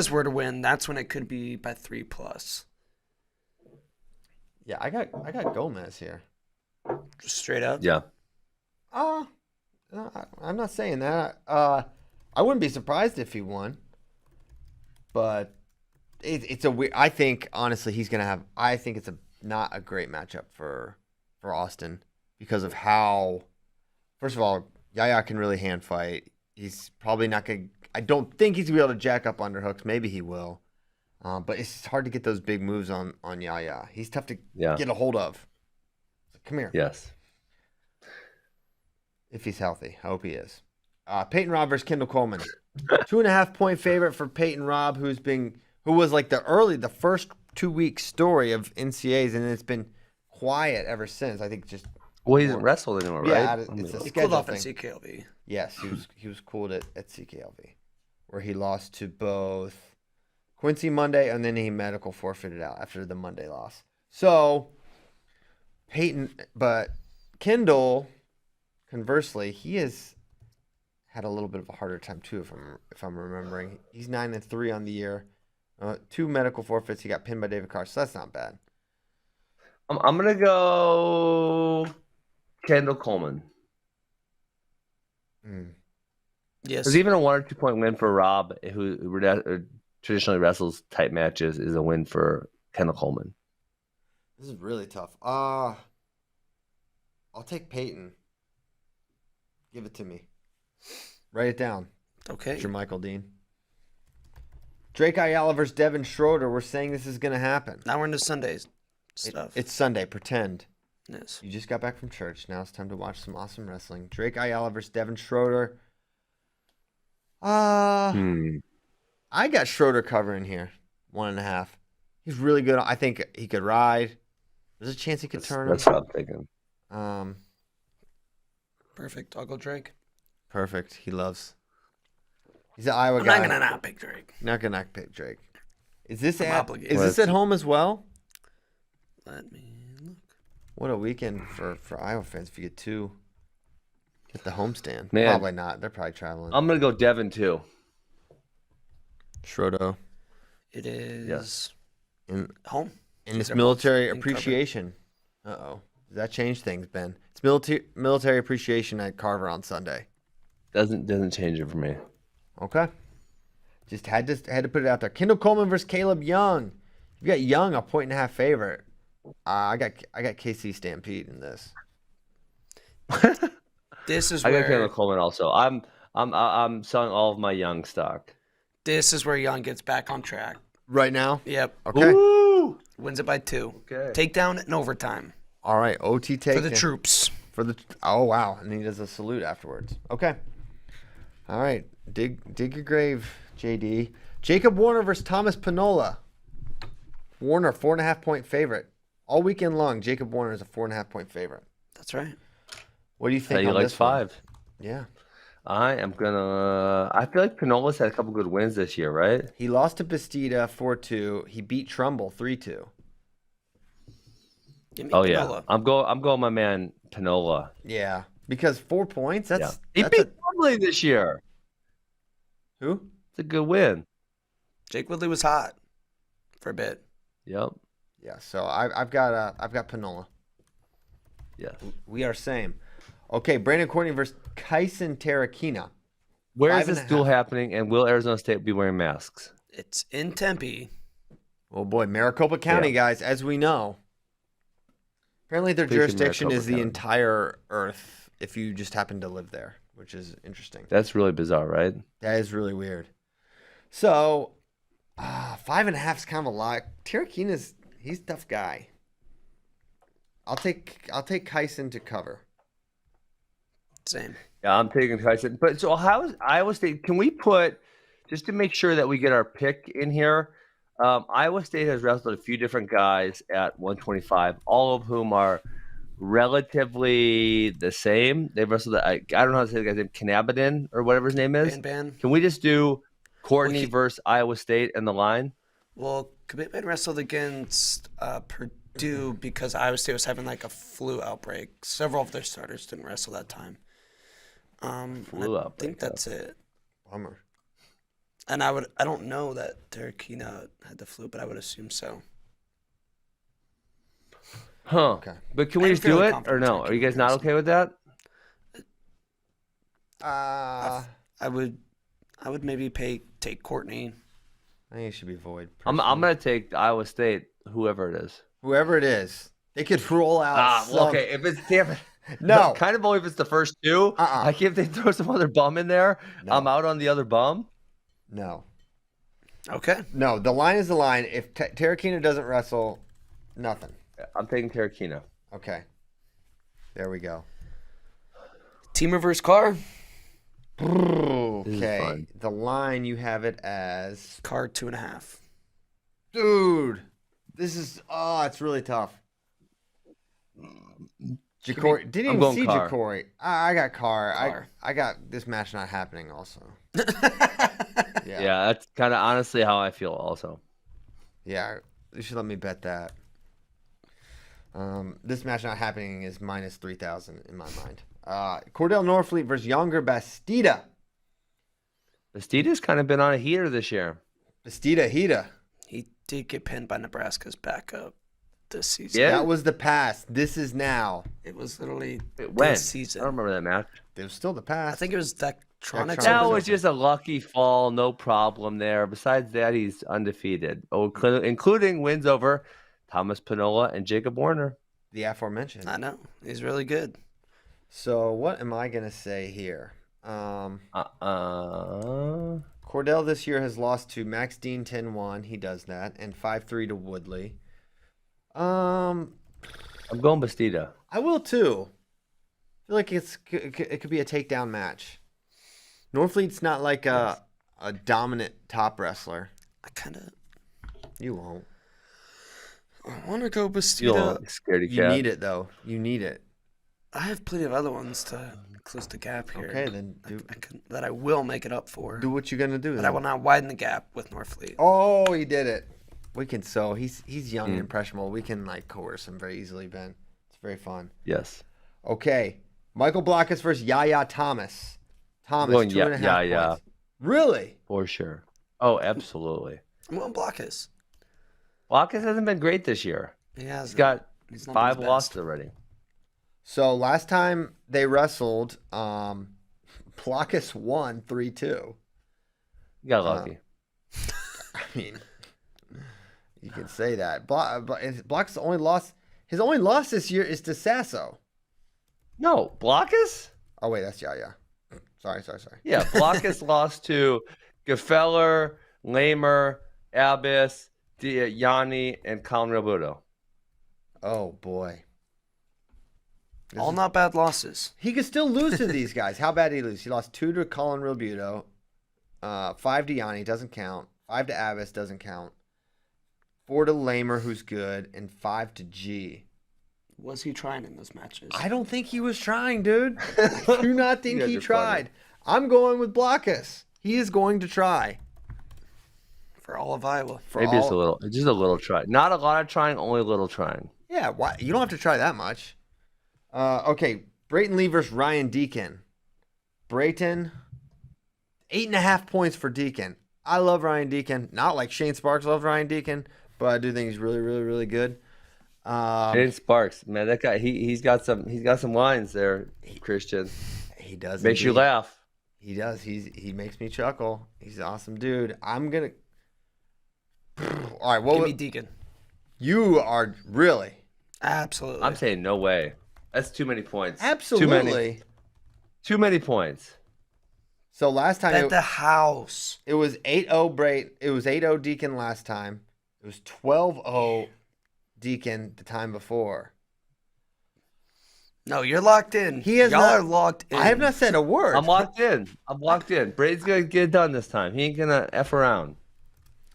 S2: were to win, that's when it could be by 3+.
S1: Yeah, I got Gomez here.
S2: Just straight up.
S3: Yeah.
S1: I'm not saying that. I wouldn't be surprised if he won. But it's a weird... I think, honestly, he's going to have... I think it's not a great matchup for Austin because of how... First of all, Yaya can really hand fight. He's probably not going to... I don't think he's going to be able to jack up underhooks. Maybe he will. But it's hard to get those big moves on Yaya. He's tough to get a hold of. So come here.
S3: Yes.
S1: If he's healthy. I hope he is. Peyton Robb versus Kendall Coleman. 2.5-point favorite for Peyton Robb, who was like the first 2-week story of NCAAs, and it's been quiet ever since. I think just...
S3: Well, he doesn't wrestle anymore, right?
S1: Yeah, it's a
S2: He cooled
S1: schedule
S2: off at
S1: thing.
S2: CKLV.
S1: Yes, he was cooled at CKLV, where he lost to both Quincy Monday, and then he medical forfeited out after the Monday loss. So, but Kendall, conversely, he has had a little bit of a harder time too, if I'm remembering. He's 9-3 on the year, 2 medical forfeits. He got pinned by David Carr, so that's not bad.
S3: I'm gonna go Kendall Coleman.
S2: Yes.
S3: Because even a 1 or 2 point win for Rob, who traditionally wrestles tight matches, is a win for Kendall Coleman.
S1: This is really tough. I'll take Peyton. Give it to me. Write it down.
S2: Okay.
S1: Mr. Michael Dean. Drake Ayala versus Devin Schroeder. We're saying this is going to happen.
S2: Now we're into Sundays stuff.
S1: It's Sunday. Pretend.
S2: Yes.
S1: You just got back from church. Now it's time to watch some awesome wrestling. Drake Ayala versus Devin Schroeder. I got Schroeder covering here. 1.5. He's really good. I think he could ride. There's a chance he could turn him.
S3: That's what I'm thinking.
S2: Perfect. I'll go Drake.
S1: Perfect. He's an Iowa
S2: I'm
S1: guy.
S2: not going to not pick Drake.
S1: Not gonna pick Drake. Is this
S2: obligated.
S1: Is this at home as well?
S2: Let me look.
S1: What a weekend for Iowa fans if you get 2 at the homestand.
S3: Man.
S1: Probably not. They're probably traveling.
S3: I'm gonna go Devin too.
S1: Schroeder.
S2: It is
S1: Yes.
S2: home.
S1: And it's
S2: They're
S1: military
S2: both in
S1: appreciation. Uh-oh. Does that change things, Ben? It's military appreciation at Carver on Sunday.
S3: Doesn't change it for me.
S1: Okay. Just had to put it out there. Kendall Coleman versus Caleb Young. You got Young a 1.5 favorite. I got KC Stampede in this.
S2: This is
S3: I got
S2: where
S3: Kendall Coleman also. I'm selling all of my Young stock.
S2: this is where Young gets back on track.
S1: Right now?
S2: Yep.
S1: Okay.
S3: Woo!
S2: Wins it by 2.
S3: Okay.
S2: Takedown in overtime
S1: All right. OT take
S2: for the troops.
S1: Oh wow. And he does a salute afterwards. Okay. All right. Dig your grave, JD. Jacob Warner versus Thomas Pinola. Warner, 4.5-point favorite. All weekend long, Jacob Warner is a 4.5-point favorite.
S2: That's right.
S1: What do you think
S3: He
S1: on
S3: likes
S1: this one?
S3: 5.
S1: Yeah.
S3: I feel like Pinola's had a couple good wins this year, right?
S1: He lost to Bastida 4-2. He beat Trumbull 3-2.
S2: Give me
S3: Oh yeah,
S2: Pinola.
S3: I'm going my man Pinola.
S1: Yeah. Because 4 points, that's
S3: He
S1: that's
S3: beat Woodley this year.
S1: who?
S3: It's a good win.
S2: Jake Woodley was hot for a bit.
S3: Yep.
S1: Yeah, so I've got Pinola.
S3: Yes.
S1: We are same. Okay, Brandon Courtney versus Kyson Tarakina.
S3: Where is
S1: 5.5.
S3: this duel happening, and will Arizona State be wearing masks?
S2: It's in Tempe.
S1: Oh boy, Maricopa County, guys, as we know. Apparently their
S3: Please say
S1: jurisdiction
S3: Maricopa
S1: is the
S3: County.
S1: entire earth if you just happen to live there, which is interesting.
S3: That's really bizarre, right?
S1: That is really weird. So, 5.5 is kind of a lot. Tarakina's, he's a tough guy. I'll take Kyson to cover.
S2: Same.
S3: Yeah, I'm taking Tyson. But so how is Iowa State? Can we put, just to make sure that we get our pick in here, Iowa State has wrestled a few different guys at 125, all of whom are relatively the same. They've wrestled, I don't know how to say the guy's name, Kanabadin or whatever his name is.
S2: Ban.
S3: Can we just do Courtney versus Iowa State and the line?
S2: Well, Commitment wrestled against Purdue because Iowa State was having like a flu outbreak. Several of their starters didn't wrestle that time.
S3: Flu outbreak,
S2: I think that's it.
S1: Bummer.
S2: And I don't know that Terakina had the flu, but I would assume so.
S3: Huh.
S1: Okay.
S3: But can we just do it or no? Are you guys not okay with that?
S1: I
S2: I would maybe take Courtney.
S1: think it should be void.
S3: I'm
S1: personally.
S3: gonna take Iowa State, whoever it is.
S1: Whoever it is, they could roll out.
S3: Okay. If it's damn it.
S1: No.
S3: Kind of only if it's the first two. Like if they throw some other bum in there,
S1: No.
S3: I'm out on the other bum.
S1: No.
S2: Okay.
S1: No. The line is the line. If Terakina doesn't wrestle, nothing.
S3: I'm taking Terakina.
S1: Okay. There we go.
S2: Team reverse car.
S1: Okay.
S3: fun.
S1: The line you have it as
S2: Car 2.5.
S1: dude. This is it's really tough. Ja'Cory didn't
S3: I'm
S1: even
S3: going
S1: see
S3: Carr.
S1: Ja'Cory. I got Carr.
S2: Carr.
S1: I got this match not happening. Also.
S3: Yeah, that's kind of honestly how I feel also.
S1: Yeah, you should let me bet that. This match not happening is minus 3,000 in my mind. Cordell Norfleet versus Younger Bastida.
S3: Bastida's kind of been on a heater this year.
S1: Bastida Hita.
S2: He did get pinned by Nebraska's backup this season.
S3: Yeah?
S1: That was the past. This is now.
S2: It was literally
S3: When?
S2: this season.
S3: I don't remember that match.
S1: It was still the past.
S2: I think it was Daktronics.
S3: That was just a lucky fall, no problem there. Besides that, he's undefeated, including wins over Thomas Pinola and Jacob Warner.
S1: the aforementioned.
S2: I know. He's really good.
S1: So what am I gonna say here? Cordell this year has lost to Max Dean 10-1. He does that, and 5-3 to Woodley.
S3: I'm going Bastida.
S1: I will too. I feel like it could be a takedown match. Norfleet's not like a dominant top wrestler.
S2: I kind of
S1: You won't.
S2: want to go
S3: You
S2: Bastida.
S3: scaredy
S1: You
S3: cat.
S1: need it though. You need it.
S2: I have plenty of other ones to close the gap here.
S1: Okay, then
S2: that I will make it up for.
S1: do what you're gonna do.
S2: But
S1: then.
S2: I will not widen the gap with Norfleet.
S1: Oh, he did it. We can he's young
S3: Hmm.
S1: and impressionable. We can like coerce him very easily, Ben. It's very fun.
S3: Yes.
S1: Okay. Michael Blockus versus Yaya Thomas. Thomas,
S3: Going
S1: 2.5
S3: Yaya.
S1: points. Really?
S3: For sure. Oh, absolutely.
S2: I'm going Blockus.
S3: Blockus hasn't been great this year.
S2: He has.
S3: He's got
S2: He's not
S3: 5
S2: his best.
S3: losses already.
S1: So last time they wrestled, Blockus won 3-2.
S3: You got lucky.
S1: I mean, you can say that. Blockus only lost. His only loss this year is to Sasso.
S3: No, Blockus?
S1: Oh wait, that's Yaya. Sorry.
S3: Yeah, Blockus lost to Gefeller, Lamer, Abbas, Yanni, and Colin Robuto.
S1: Oh boy.
S2: All not bad losses.
S1: He could still lose to these guys. How bad did he lose? He lost 2 to Colin Robuto, 5 to Yanni, doesn't count. 5 to Abbas, doesn't count. 4 to Lamer, who's good, and 5 to G.
S2: Was he trying in those matches?
S1: I don't think he was trying, dude. I do not think
S3: You guys
S1: he
S3: are
S1: tried. I'm going with Blockus. He is going to try.
S2: For all of Iowa.
S3: Maybe just a little try. Not a lot of trying, only a little trying.
S1: Yeah, why? You don't have to try that much. Okay, Brayton Lee versus Ryan Deacon. Brayton, 8.5 points for Deacon. I love Ryan Deacon. Not like Shane Sparks loves Ryan Deacon, but I do think he's really, really, really good.
S3: Shane Sparks, man, that guy, he's got some lines there, Christian.
S1: He does.
S3: Makes you
S1: indeed.
S3: laugh.
S1: He does. He makes me chuckle. He's an awesome dude. I'm gonna. All right,
S2: Give me Deacon.
S1: You are really
S2: Absolutely.
S3: I'm saying no way. That's too many points.
S1: absolutely.
S3: Too many points.
S1: So last time
S2: at the house.
S1: it was 8-0 It was 8-0 Deacon last time. It was 12-0 Deacon the time before.
S2: No, you're locked in.
S1: Y'all
S2: are locked in.
S1: I have not said a word.
S3: I'm locked in. Brady's going to get it done this time. He ain't going to F around.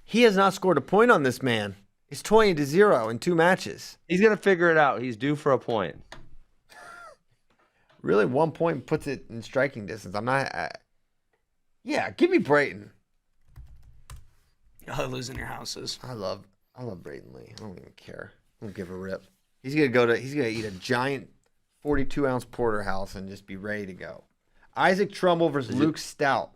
S1: He has not scored a point on this man. It's 20-0 in 2 matches.
S3: He's going to figure it out. He's due for a point.
S1: Really, 1 point puts it in striking distance. I'm not. Yeah, give me Brayton.
S2: Y'all are losing your houses.
S1: I love Brayton Lee. I don't even care. I don't give a rip. He's gonna eat a giant 42-ounce porterhouse and just be ready to go. Isaac Trumbull versus Luke Stout.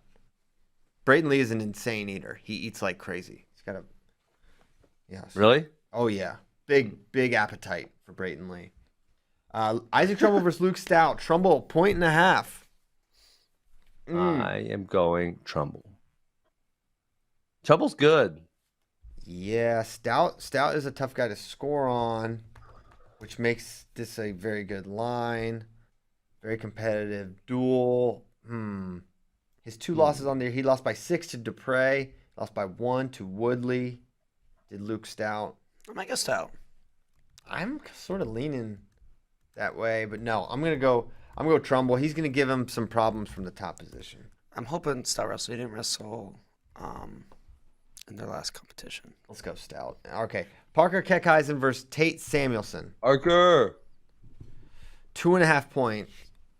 S1: Brayton Lee is an insane eater. He eats like crazy. He's got a
S3: Really?
S1: Oh yeah, big appetite for Brayton Lee. Isaac Trumbull versus Luke Stout. Trumbull 1.5.
S3: I am going Trumbull. Trumble's good.
S1: Yeah, Stout is a tough guy to score on, which makes this a very good line. Very competitive duel. His 2 losses on there. He lost by 6 to Dupre. Lost by 1 to Woodley. Did Luke Stout.
S2: I'm like a Stout.
S1: I'm sort of leaning that way, but no, I'm gonna go Trumbull. He's gonna give him some problems from the top position.
S2: I'm hoping Stout wrestle. He didn't wrestle in their last competition.
S1: Let's go Stout. Okay, Parker Keckheisen versus Tate Samuelson.
S3: Parker.
S1: 2.5 point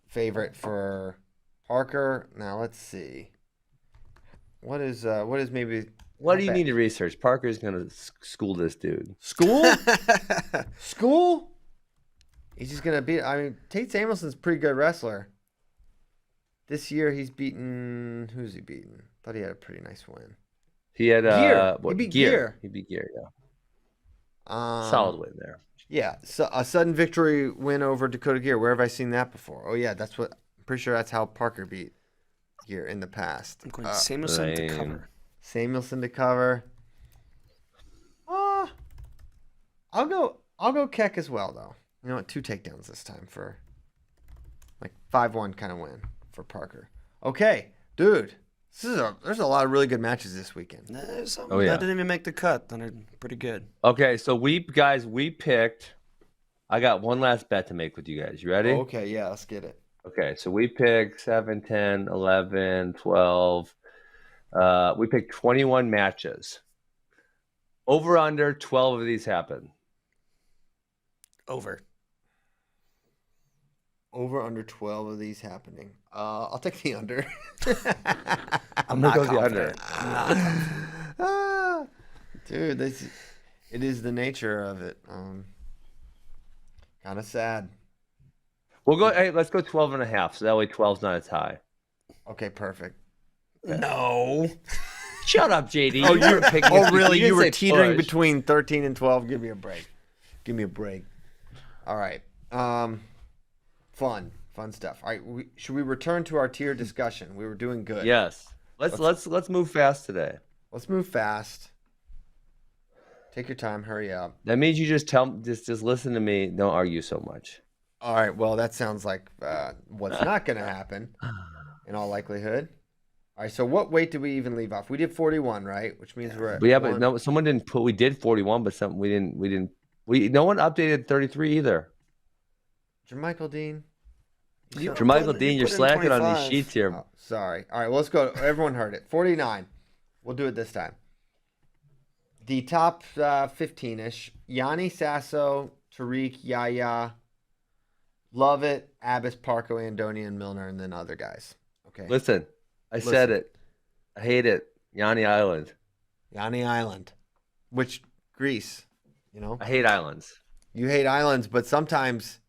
S1: favorite for Parker. Now let's see. What is maybe?
S3: What do you need to research? Parker's gonna school this dude.
S1: School? School? He's just gonna beat. I mean, Tate Samuelson's a pretty good wrestler. This year he's beaten. Who's he beaten? Thought he had a pretty nice win.
S3: He had
S1: Gear. He beat Gear.
S3: He beat Gear. Yeah. Solid win there.
S1: Yeah, so a sudden victory win over Dakota Gear. Where have I seen that before? Oh yeah, I'm pretty sure that's how Parker beat Gear in the past.
S2: I'm going Samuelson to cover.
S1: Samuelson to cover. I'll go Keck as well though. You know what? 2 takedowns this time for like 5-1 kind of win for Parker. Okay, dude. There's a lot of really good matches this weekend.
S2: There's some that didn't even make the cut. They're pretty good.
S3: Okay, so we picked. I got one last bet to make with you guys. You ready?
S1: Oh, okay, yeah, let's get it.
S3: Okay, so we picked 7, 10, 11, 12. We picked 21 matches. Over under 12 of these happen.
S2: Over
S1: under 12 of these happening. I'll take the under.
S2: I'm not
S3: go the under.
S1: Dude, it is the nature of it. Kind of sad.
S3: We'll go. Hey, let's go 12 and a half. So that way 12's not a tie.
S1: Okay, perfect.
S2: No.
S3: Shut up, JD.
S1: Really? You were teetering between 13 and 12? Give me a break. All right. Fun stuff. All right. Should we return to our tier discussion? We were doing good.
S3: Yes. Let's move fast today.
S1: Let's move fast. Take your time. Hurry up.
S3: That means you just listen to me. Don't argue so much.
S1: All right. Well, that sounds like what's not going to happen in all likelihood. All right. So what weight did we even leave off? We did 41, right? Which means we're at
S3: but no, someone didn't put. We did 41, but we didn't. No one updated 33 either.
S1: Jermichael Dean.
S3: Jermichael Dean, you're slacking on these sheets here.
S1: Oh, sorry. All right. Well, let's go. Everyone heard it. 49. We'll do it this time. The top 15-ish. Yanni Sasso, Tariq, Yaya, Lovett, Abbas, Parko, Andonian, Milner, and then other guys. Okay.
S3: Listen, I said it. I hate it. Yanni Island.
S1: Which, Greece, you know?
S3: I hate islands.
S1: You hate islands, but sometimes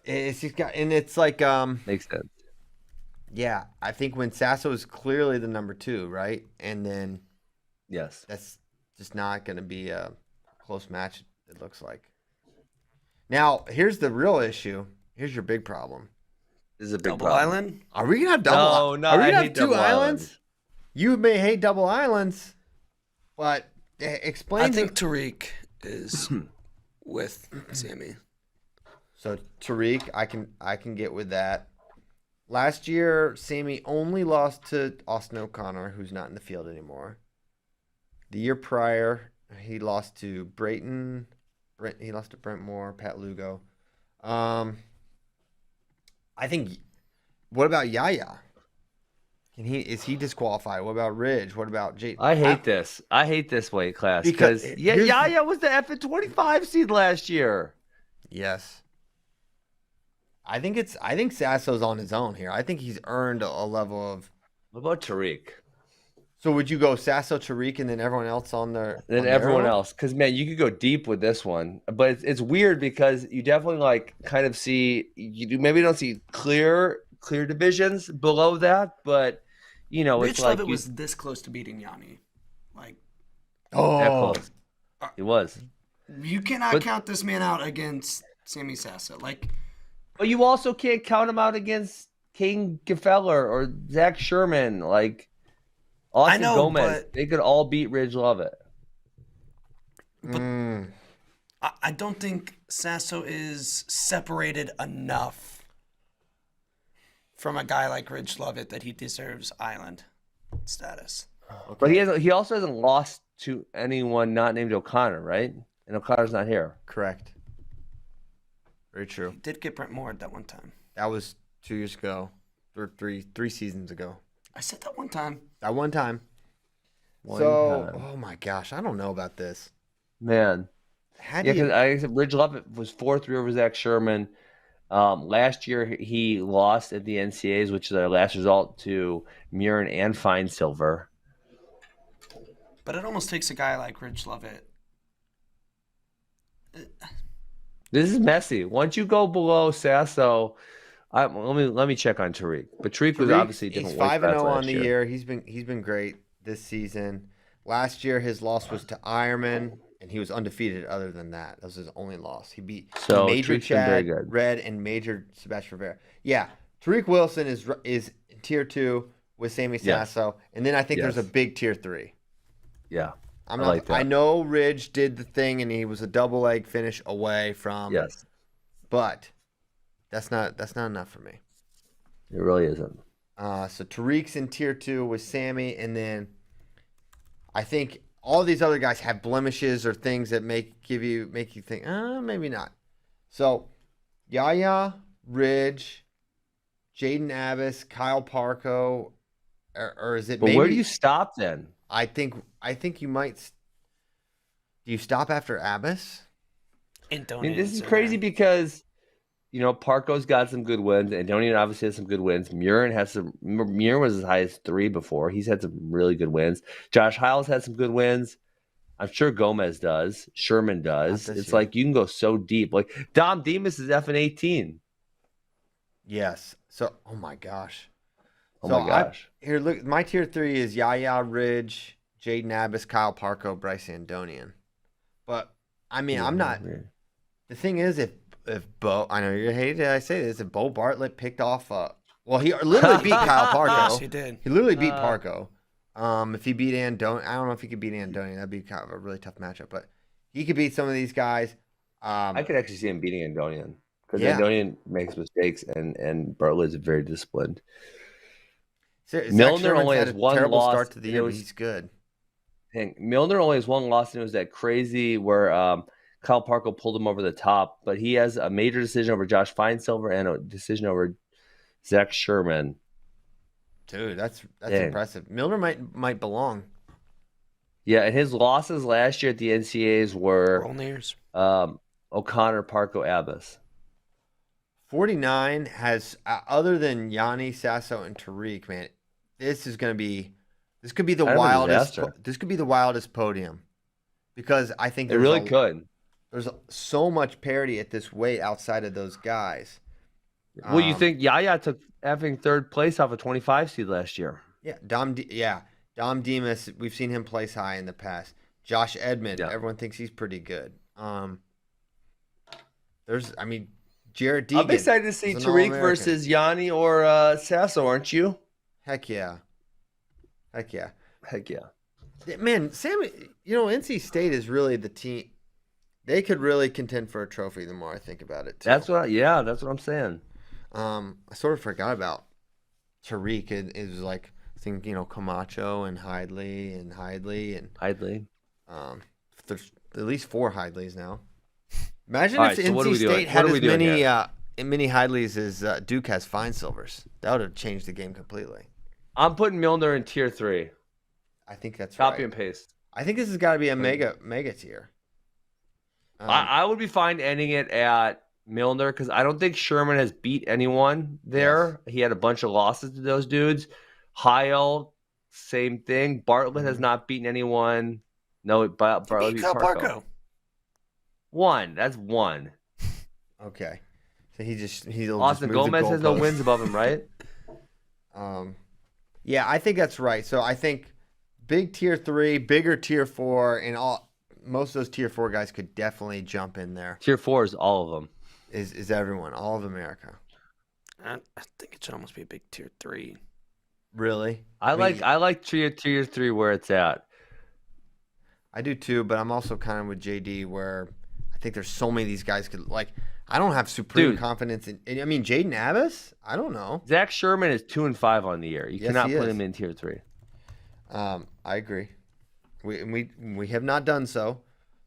S1: it's just got, and it's like,
S3: makes sense.
S1: Yeah, I think when Sasso is clearly the number 2, right? And then
S3: yes,
S1: that's just not going to be a close match, it looks like. Now, here's the real issue. Here's your big problem.
S3: This is a big
S2: double
S3: problem.
S2: island?
S1: Are we going to have double?
S3: No,
S1: are we going
S3: to
S1: have 2 islands? You may hate double islands, but explain.
S2: I think Tariq is with Sammy.
S1: So Tariq, I can get with that. Last year, Sammy only lost to Austin O'Connor, who's not in the field anymore. The year prior, he lost to Brayton. He lost to Brent Moore, Pat Lugo. I think. What about Yaya? Is he disqualified? What about Ridge? What about Jade?
S3: I hate this. I hate this weight class
S1: Because
S3: because Yaya was the F at 25 seed last year.
S1: Yes. I think Sasso's on his own here. I think he's earned a level of.
S3: What about Tariq?
S1: So would you go Sasso, Tariq, and then everyone else on their?
S3: Then everyone else, because man, you could go deep with this one, but it's weird because you definitely like kind of see maybe don't see clear divisions below that, but
S2: Rich
S3: it's like
S2: Lovett was this close to beating Yanni, like
S3: that close. He was.
S2: You cannot count this man out against Sammy Sasso, like.
S3: But you also can't count him out against King Gefeller or Zach Sherman, like Austin Gomez.
S2: But
S3: they could all beat Ridge Lovett.
S2: But I don't think Sasso is separated enough from a guy like Ridge Lovett that he deserves island status.
S3: Okay. But he also hasn't lost to anyone not named O'Connor, right? And O'Connor's not here.
S1: Correct. Very true.
S2: He did get Brent Moore that one time.
S1: That was 2 years ago, or three seasons ago.
S2: I said that one time.
S1: That one time. Oh my gosh, I don't know about this.
S3: Man. Because I said Ridge Lovett was 4-3 over Zach Sherman. Last year he lost at the NCAAs, which is our last result, to Murin and Fine Silver.
S2: But it almost takes a guy like Ridge Lovett.
S3: This is messy. Once you go below Sasso, let me check on Tariq. But Tariq was obviously different.
S1: He's 5-0 on the year. He's been great this season. Last year his loss was to Ironman, and he was undefeated. Other than that, that was his only loss. He beat Major Chad Red and Major Sebastian Rivera. Yeah, Tariq Wilson is tier 2 with Sammy Sasso, and then I think there's a big tier 3.
S3: Yeah.
S1: I know Ridge did the thing, and he was a double leg finish away from.
S3: Yes.
S1: But that's not enough for me.
S3: It really isn't.
S1: So Tariq's in tier 2 with Sammy, and then I think all these other guys have blemishes or things that make you think, maybe not. So Yaya, Ridge, Jaden Abbas, Kyle Parko, or is it?
S3: But where do you stop then?
S1: I think you might. Do you stop after Abbas?
S3: This is crazy because, Parko's got some good wins. Antonian obviously has some good wins. Murin was as high as 3 before. He's had some really good wins. Josh Hiles had some good wins. I'm sure Gomez does. Sherman does. It's like you can go so deep. Like Dom Demas is F in 18.
S1: Yes. So, oh my gosh. Here, look. My tier 3 is Yaya, Ridge, Jaden Abbas, Kyle Parko, Bryce Andonian. But I mean, I'm not. The thing is, if Bo, I know you're hating it. I say this. If Bo Bartlett picked off, he literally beat Kyle Parko.
S2: Yes, he did.
S1: He literally beat Parko. If he beat Andonian, I don't know if he could beat Andonian. That'd be kind of a really tough matchup. But he could beat some of these guys.
S3: I could actually see him beating Andonian because Andonian makes mistakes and Bartlett is very disciplined. Milner only has one loss.
S1: Start to the year, but he's good.
S3: Milner only has one loss, and it was that crazy where Kyle Parko pulled him over the top. But he has a major decision over Josh Feinsilver and a decision over Zach Sherman.
S1: Dude, that's impressive. Milner might belong.
S3: Yeah, and his losses last year at the NCAAs were O'Connor, Parko, Abbas.
S1: 49 has, other than Yanni, Sasso, and Tariq, man, this could be the wildest. This could be the wildest podium, because I think
S3: it really could.
S1: There's so much parity at this weight outside of those guys.
S3: Well, you think Yaya took having 3rd place off a 25 seed last year?
S1: Yeah, Dom Demas. We've seen him place high in the past. Josh Edmond. Yeah. Everyone thinks he's pretty good. Jared Deegan.
S3: I'm excited to see Tariq versus Yanni or Sasso, aren't you?
S1: Heck yeah.
S3: Heck yeah.
S1: Man, Sammy, NC State is really the team. They could really contend for a trophy the more I think about it, too.
S3: That's what I'm saying.
S1: I sort of forgot about Tariq. It was like, I think, Camacho and Hidley and
S3: Hidley.
S1: There's at least 4 Hidleys now. Imagine
S3: All
S1: if
S3: right, so what are
S1: NC
S3: we doing?
S1: State had
S3: What are we
S1: as
S3: doing
S1: many
S3: here?
S1: many Heidleys as Duke has fine silvers. That would have changed the game completely.
S3: I'm putting Milner in tier 3.
S1: I think that's
S3: Copy
S1: right.
S3: and paste.
S1: I think this has got to be a mega tier.
S3: I would be fine ending it at Milner because I don't think Sherman has beat anyone there. Yes. He had a bunch of losses to those dudes. Heil, same thing. Bartlett has not beaten anyone. No, Bartlett beat Parco. One. That's one.
S1: Okay. So he'll
S3: Austin
S1: just move
S3: Gomez has no wins above him, right?
S1: Yeah, I think that's right. So I think big tier 3, bigger tier 4, and most of those tier 4 guys could definitely jump in there.
S3: Tier 4 is all of them.
S1: Is everyone, all of America.
S2: I think it should almost be a big tier 3.
S1: Really?
S3: I like tier 3 where it's at.
S1: I do too, but I'm also kind of with JD where I think there's so many of these guys could I don't have supreme confidence in. I mean, Jaden Abbas. I don't know.
S3: Zach Sherman is 2-5 on the year. You cannot put him in tier 3.
S1: I agree. We have not done so.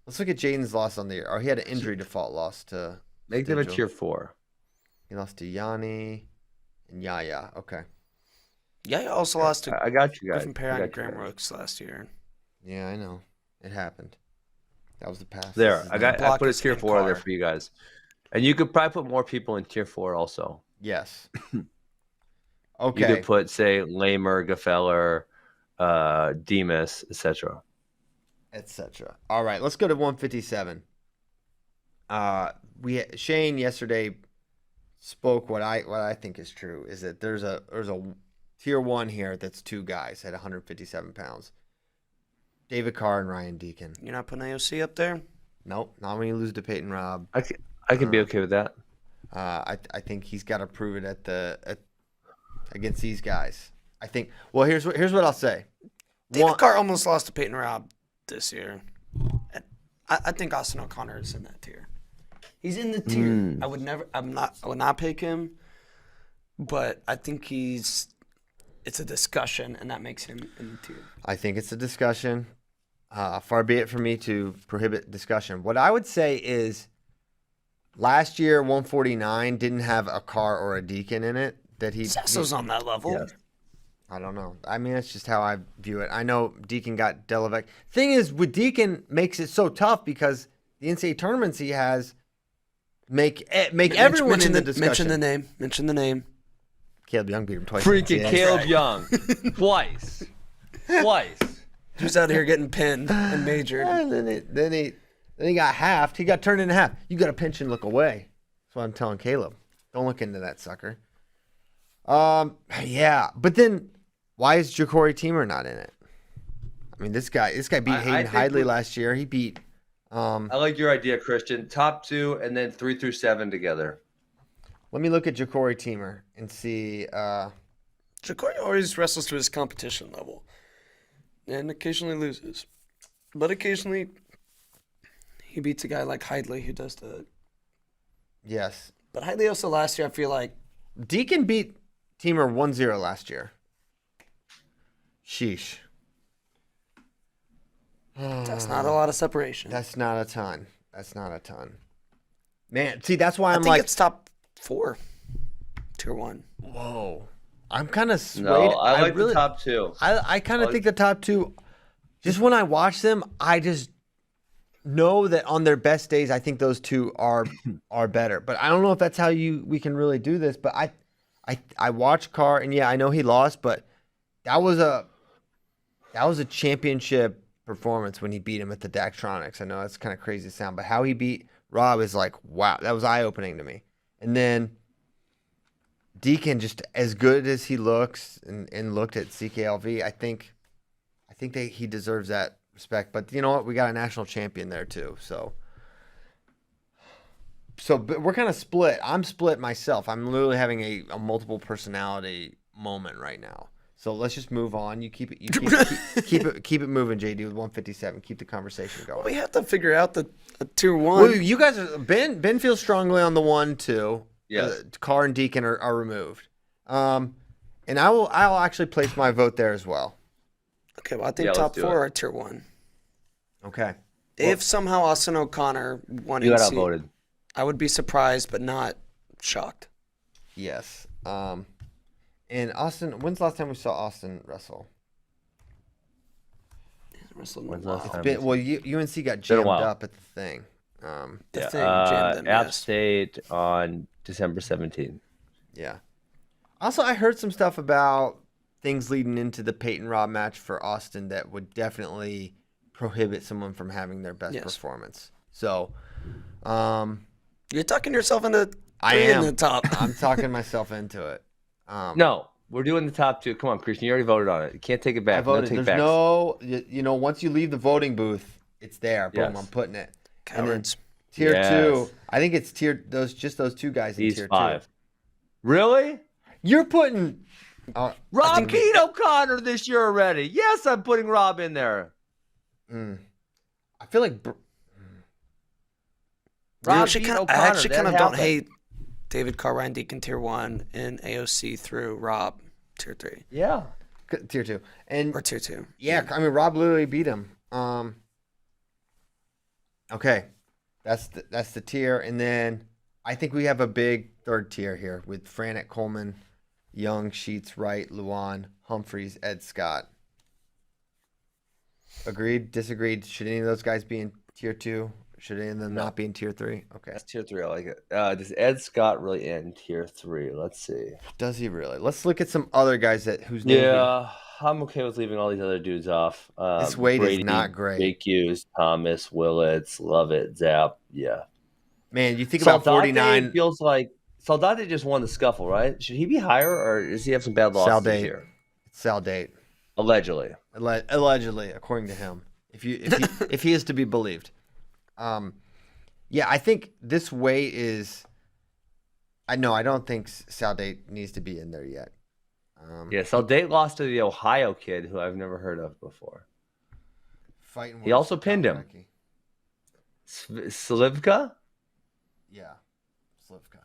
S1: Let's look at Jaden's loss on the year. Or he had an injury default loss to.
S3: Make them a tier 4.
S1: He lost to Yanni and Yaya. Okay.
S2: Yaya also lost to.
S3: I got you guys.
S2: Griffin Perrin and Graham Rooks last year.
S1: Yeah, I know. It happened. That was the past.
S3: There, I put a tier 4 there for you guys, and you could probably put more people in tier 4 also.
S1: Yes. Okay.
S3: You could put say Lamer, Gefeller, Demas, etc.
S1: Etc. All right, let's go to 157. Shane yesterday spoke what I think is true is that there's a tier 1 here that's 2 guys at 157 pounds. David Carr and Ryan Deacon.
S2: You're not putting AOC up there?
S1: Nope, not when you lose to Peyton Robb.
S3: I can be okay with that.
S1: I think he's got to prove it against these guys. I think. Well, here's what I'll say.
S2: David Carr almost lost to Peyton Robb this year. I think Austin O'Connor is in that tier. He's in the tier. I would not pick him, but I think it's a discussion, and that makes him in the tier.
S1: I think it's a discussion. Far be it for me to prohibit discussion. What I would say is last year, 149 didn't have a Carr or a Deacon in it.
S2: Sasso's on that level.
S1: Yeah. I don't know. I mean, that's just how I view it. I know Deacon got Delavec. Thing is, with Deacon makes it so tough because the NCAA tournaments he has make everyone in the discussion.
S2: Mention the name.
S1: Caleb Young beat him twice.
S3: Freaking Caleb Young. Twice.
S2: Who's out here getting pinned and majored?
S1: And then he got halved. He got turned into half. You got to pinch and look away. That's what I'm telling Caleb. Don't look into that sucker. Yeah. But then why is Ja'Cory Teamer not in it? I mean, this guy beat Hayden Hidley last year. He beat.
S3: I like your idea, Christian. Top 2 and then 3 through 7 together.
S1: Let me look at Ja'Cory Teamer and see.
S2: Ja'Cory always wrestles to his competition level and occasionally loses. But occasionally he beats a guy like Hidley who does the.
S1: Yes.
S2: But Hidley also last year, I feel like.
S1: Deacon beat Teamer 1-0 last year. Sheesh.
S2: That's not a lot of separation.
S1: That's not a ton. Man, see, that's why
S2: I think it's top 4. Tier 1.
S1: Whoa. I'm kind of swayed.
S3: No, I like the top 2.
S1: I kind of think the top 2, just when I watch them, I just know that on their best days, I think those 2 are better. But I don't know if that's how we can really do this. But I watched Carr, and yeah, I know he lost, but that was a championship performance when he beat him at the Daktronics. I know that's kind of crazy to sound, but how he beat Rob is like, wow, that was eye-opening to me. And then Deacon, just as good as he looks and looked at CKLV, I think that he deserves that respect. But you know what? We got a national champion there too. So we're kind of split. I'm split myself. I'm literally having a multiple personality moment right now. So let's just move on. You keep it keep it moving, JD, with 157. Keep the conversation going.
S2: We have to figure out the tier 1.
S1: Well, you guys are Ben feels strongly on the 1-2.
S3: Yeah.
S1: Carr and Deacon are removed. And I'll actually place my vote there as well.
S2: Okay, well I think top 4 are tier 1.
S1: Okay.
S2: If somehow Austin O'Connor won
S3: You got
S2: NC,
S3: outvoted.
S2: I would be surprised, but not shocked.
S1: Yes. And Austin, when's the last time we saw Austin wrestle?
S3: When's the last time?
S1: UNC got
S3: Been a
S1: jammed
S3: while.
S1: up at the thing.
S3: App State on December 17th.
S1: Yeah. Also, I heard some stuff about things leading into the Peyton Robb match for Austin that would definitely prohibit someone from having their best performance. So,
S2: you're talking yourself into
S1: I
S2: three
S1: am
S2: in the top.
S1: I'm talking myself into it.
S3: No, we're doing the top 2. Come on, Christian. You already voted on it. You can't take it back.
S1: I voted.
S3: No take
S1: There's
S3: backs.
S1: no, once you leave the voting booth, it's there. Boom,
S3: Yes.
S1: I'm putting it.
S2: Cowards.
S1: Tier
S3: Yes.
S1: 2, I think it's those 2 guys in
S3: These
S1: tier
S3: 5.
S1: 2.
S3: Really?
S1: You're putting
S3: Rob beat O'Connor this year already. Yes, I'm putting Rob in there.
S1: I feel like
S2: I
S3: Rob
S2: actually
S3: beat
S2: kind
S3: O'Connor. That
S2: of don't
S3: happened.
S2: hate David Carr, Deacon Tier 1 and AOC through Rob Tier 3
S3: Yeah.
S1: tier 2. And
S2: or Tier 2.
S1: yeah, I mean Rob literally beat him. Okay. That's the tier, and then I think we have a big third tier here with Franek, Coleman, Young, Sheets, Wright, Luan, Humphreys, Ed Scott. Agreed? Disagreed? Should any of those guys be in tier 2? Should any of them not be in tier 3? Okay.
S3: That's tier 3. I like it. Does Ed Scott really end tier 3? Let's see.
S1: Does he really? Let's look at some other guys whose names.
S3: Yeah, I'm okay with leaving all these other dudes off.
S1: This weight is not great.
S3: Jake Hughes, Thomas, Willits, Lovett, Zapp. Yeah.
S1: Man, you think about 49.
S3: Feels like Saldate just won the scuffle, right? Should he be higher, or does he have some bad losses this year?
S1: Sal Date.
S3: Allegedly.
S1: Allegedly, according to him. If he is to be believed. Yeah, I think this weight is. I don't think Saldate needs to be in there yet.
S3: Yeah, Saldate lost to the Ohio kid who I've never heard of before. He also pinned him. Slivka?
S1: Yeah, Slivka.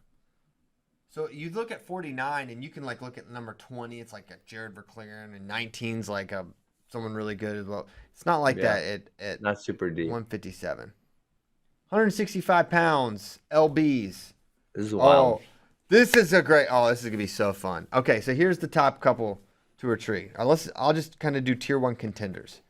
S1: So you look at 49, and you can look at number 20. It's like a Jared Verkleren, and 19's like someone really good as well. It's not like that at
S3: not super deep.
S1: 157. 165 pounds, LBs.
S3: This is wild.
S1: This is gonna be so fun. Okay, so here's the top couple, 2 or 3. I'll just kind of do tier 1 contenders.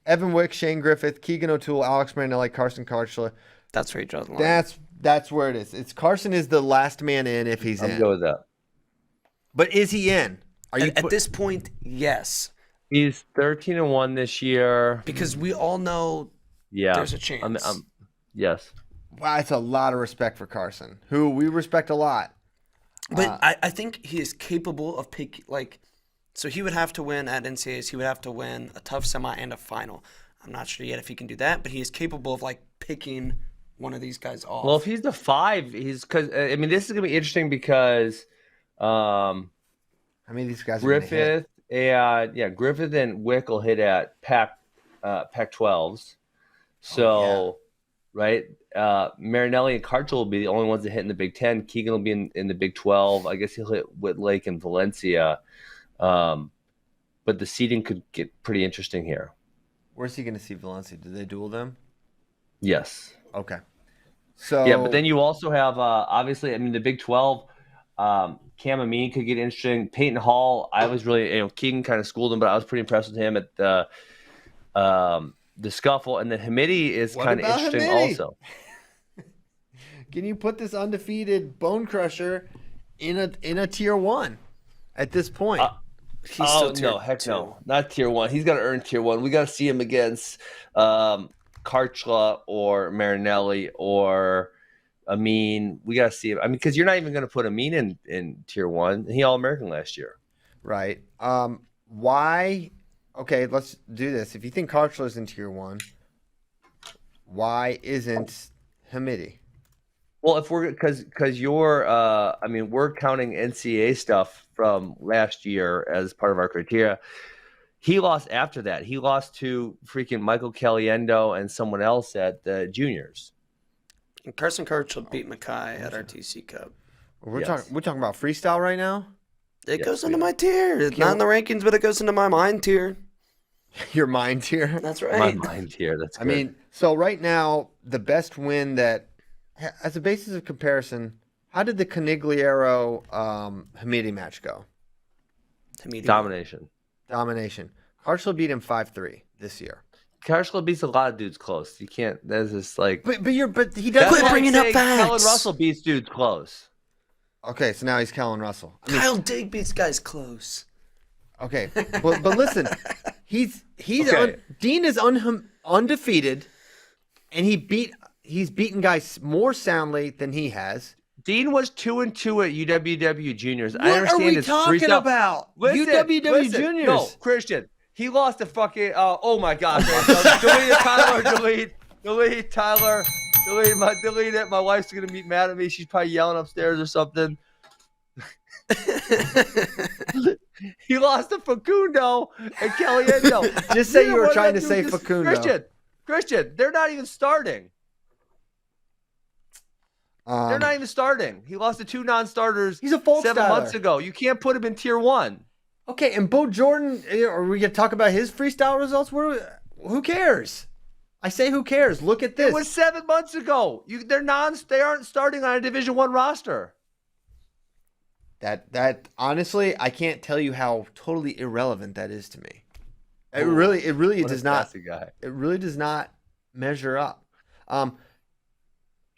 S1: Evan Wick, Shane Griffith, Keegan O'Toole, Alex Marinelli, Carson Karchla.
S2: That's where he draws the line.
S1: That's where it is. Carson is the last man in if he's in.
S3: I'm good with that.
S1: But is he in?
S2: At this point, yes.
S3: He's 13-1 this year.
S2: Because we all know there's a chance.
S3: Yes.
S1: Wow, that's a lot of respect for Carson, who we respect a lot.
S2: But I think he is capable of picking, so he would have to win at NCAAs. He would have to win a tough semi and a final. I'm not sure yet if he can do that, but he is capable of, picking one of these guys off.
S3: Well, if he's the 5, this is going to be interesting because
S1: I mean, these guys
S3: Griffith and Wick will hit at Pac-12s. So, right, Marinelli and Karchel will be the only ones that hit in the Big Ten. Keegan will be in the Big 12. I guess he'll hit Whitlake and Valencia. But the seeding could get pretty interesting here.
S1: Where's he going to see Valencia? Do they duel them?
S3: Yes.
S1: Okay. So
S3: yeah, but then you also have obviously, the Big 12. Cam Amin could get interesting. Peyton Hall, I was really, Keegan kind of schooled him, but I was pretty impressed with him at the scuffle. And then Hamidi is kind of interesting also.
S1: Can you put this undefeated bone crusher in a tier 1 at this point?
S2: He's still tier
S3: no, heck
S2: 2.
S3: no, not tier 1. He's got to earn tier 1. We got to see him against Karchla or Marinelli or Amin. We got to see him. Because you're not even going to put Amin in tier 1. He All-American last year.
S1: Right. Why? Okay, let's do this. If you think Karchla's in tier 1, why isn't Hamidi?
S3: Well, if we're because you're we're counting NCAA stuff from last year as part of our criteria. He lost after that. He lost to freaking Michael Caliendo and someone else at the juniors.
S2: And Carson Karchel beat Mackay at our TC Cup.
S1: We're talking about freestyle right now?
S2: It goes into my tier. It's not in the rankings, but it goes into my mind tier.
S1: Your mind tier?
S2: That's right.
S3: My mind tier. That's good.
S1: So right now, the best win that, as a basis of comparison, how did the Canigliaro Hamidi match go?
S3: Domination.
S1: Hartzell beat him 5-3 this year.
S3: Hartzell beats a lot of dudes close. You can't. That's just like.
S1: But he does.
S2: Quit bringing up facts.
S3: Kellen Russell beats dudes close.
S1: Okay, so now he's Kellen Russell.
S2: Kyle Digg beats guys close.
S1: Okay, but listen, he's
S3: Okay.
S1: Dean is undefeated, and he's beaten guys more soundly than he has.
S3: Dean was 2-2 at UWW Juniors. I
S1: What
S3: understand
S1: are we
S3: his
S1: talking
S3: freestyle-
S1: about?
S3: Listen,
S1: UWW Juniors.
S3: No, Christian. He lost to fucking. Oh my God! Man. Delete it, Tyler. Delete Tyler. Delete it. My wife's gonna be mad at me. She's probably yelling upstairs or something. He lost to Facundo and Caliendo.
S1: Just say you were
S3: What
S1: trying
S3: did
S1: to
S3: I do?
S1: say Facundo.
S3: Christian, they're not even starting. They're not even starting. He lost to 2 non-starters.
S1: He's a folk
S3: 7
S1: styler.
S3: months ago. You can't put him in tier 1.
S1: Okay, and Bo Jordan, are we going to talk about his freestyle results? Who cares? I say who cares? Look at this.
S3: It was 7 months ago. They aren't starting on a Division I roster.
S1: That honestly, I can't tell you how totally irrelevant that is to me. It really
S3: What a
S1: does not.
S3: sassy guy.
S1: It really does not measure up.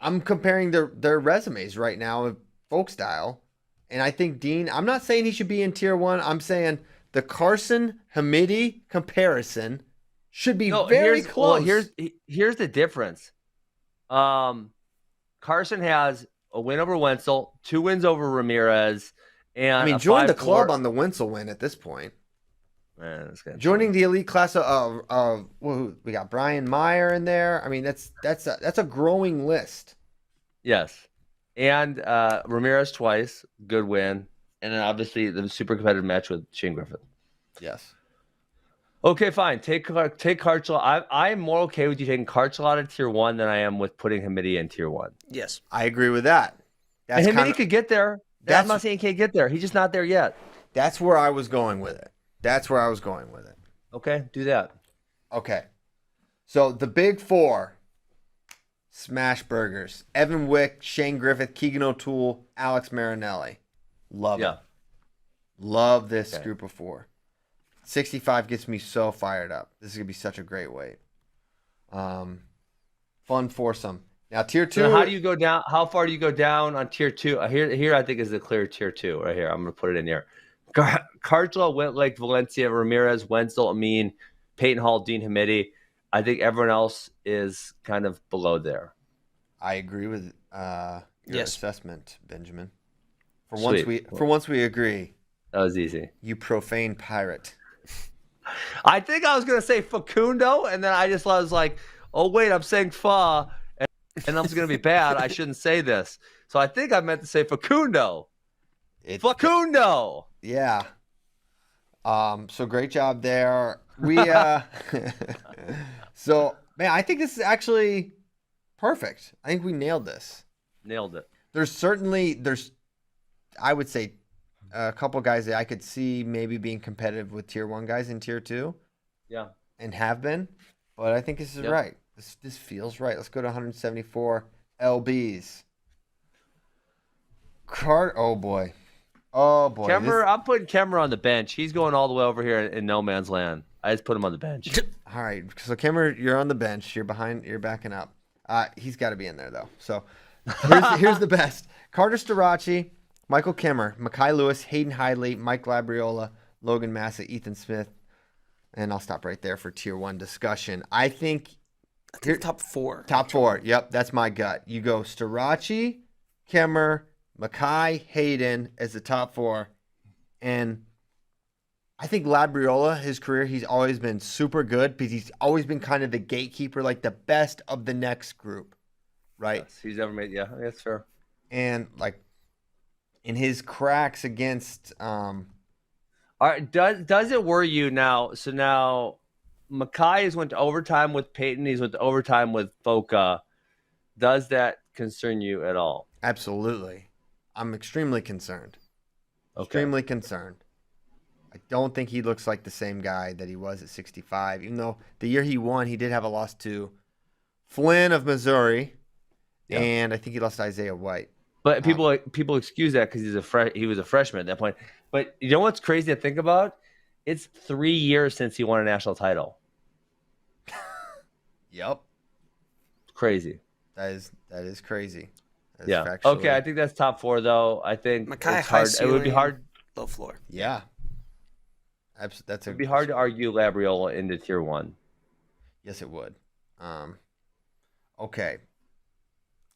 S1: I'm comparing their resumes right now of folk style, and I think Dean. I'm not saying he should be in tier 1. I'm saying the Carson Hamidi comparison should be very close.
S3: Well, here's the difference. Carson has a win over Wenzel, 2 wins over Ramirez, and
S1: join the club on the Wenzel win at this point.
S3: Man,
S1: Joining the elite class of we got Brian Meyer in there. I mean, that's a growing list.
S3: Yes, and Ramirez twice, good win, and then obviously the super competitive match with Shane Griffith.
S1: Yes.
S3: Okay, fine. Take Hartzell. I'm more okay with you taking Hartzell out of tier 1 than I am with putting Hamidi in tier 1.
S2: Yes,
S1: I agree with that.
S3: And Hamidi could get there. I'm not saying he can't get there. He's just not there yet.
S1: That's where I was going with it.
S3: Okay, do that.
S1: Okay. So the big 4 smash burgers. Evan Wick, Shane Griffith, Keegan O'Toole, Alex Marinelli. Love it. Love this group of 4. 65 gets me so fired up. This is going to be such a great weight. Fun foursome. Now, tier 2.
S3: So how do you go down? How far do you go down on tier 2? Here I think is the clear tier 2 right here. I'm going to put it in here. Cartla, Wintlake, Valencia, Ramirez, Wenzel, Amin, Peyton Hall, Dean Hamidi. I think everyone else is kind of below there.
S1: I agree with your assessment, Benjamin. For
S3: Sweet.
S1: once we agree.
S3: That was easy.
S1: You profane pirate.
S3: I think I was going to say Facundo, and then I was like, oh, wait, I'm saying Fa, and I'm going to be bad. I shouldn't say this. So I think I meant to say Facundo. Facundo!
S1: Yeah. So great job there. We so man, I think this is actually perfect. I think we nailed this.
S3: Nailed it.
S1: There's I would say a couple guys that I could see maybe being competitive with tier 1 guys in tier 2.
S3: Yeah.
S1: And have been. But I think this is right. This feels right. Let's go to 174 LBs. Oh boy.
S3: Kemmer, I'm putting Kemmer on the bench. He's going all the way over here in no man's land. I just put him on the bench.
S1: All right. So Kemmer, you're on the bench. You're backing up. He's got to be in there though. So here's the best. Carter Starachi, Michael Kemmer, Makai Lewis, Hayden Hidley, Mike Labriola, Logan Massa, Ethan Smith. And I'll stop right there for tier 1 discussion. I think
S2: top 4.
S1: Top 4. Yep, that's my gut. You go Starachi, Kemmer, Makai, Hayden as the top 4. And I think Labriola, his career, he's always been super good because he's always been kind of the gatekeeper, like the best of the next group, right?
S3: Yes, he's ever made. Yeah, that's fair.
S1: And like in his cracks against
S3: all right, does it worry you now? So now Makai has went to overtime with Peyton. He's went to overtime with Foca. Does that concern you at all?
S1: Absolutely. I'm extremely concerned.
S3: Okay.
S1: Extremely concerned. I don't think he looks like the same guy that he was at 65. Even though the year he won, he did have a loss to Flynn of Missouri,
S3: Yeah.
S1: and I think he lost to Isaiah White.
S3: But people excuse that because he was a freshman at that point. But you know what's crazy to think about? It's 3 years since he won a national title.
S1: Yep.
S3: Crazy.
S1: That is crazy. That is
S3: Yeah.
S1: factually-
S3: Okay, I think that's top 4 though. I think
S2: Mackay
S3: it's
S2: high
S3: hard.
S2: ceiling,
S3: It would be hard.
S2: low floor.
S1: Yeah.
S3: It'd be hard to argue Labriola into tier 1.
S1: Yes, it would. Okay.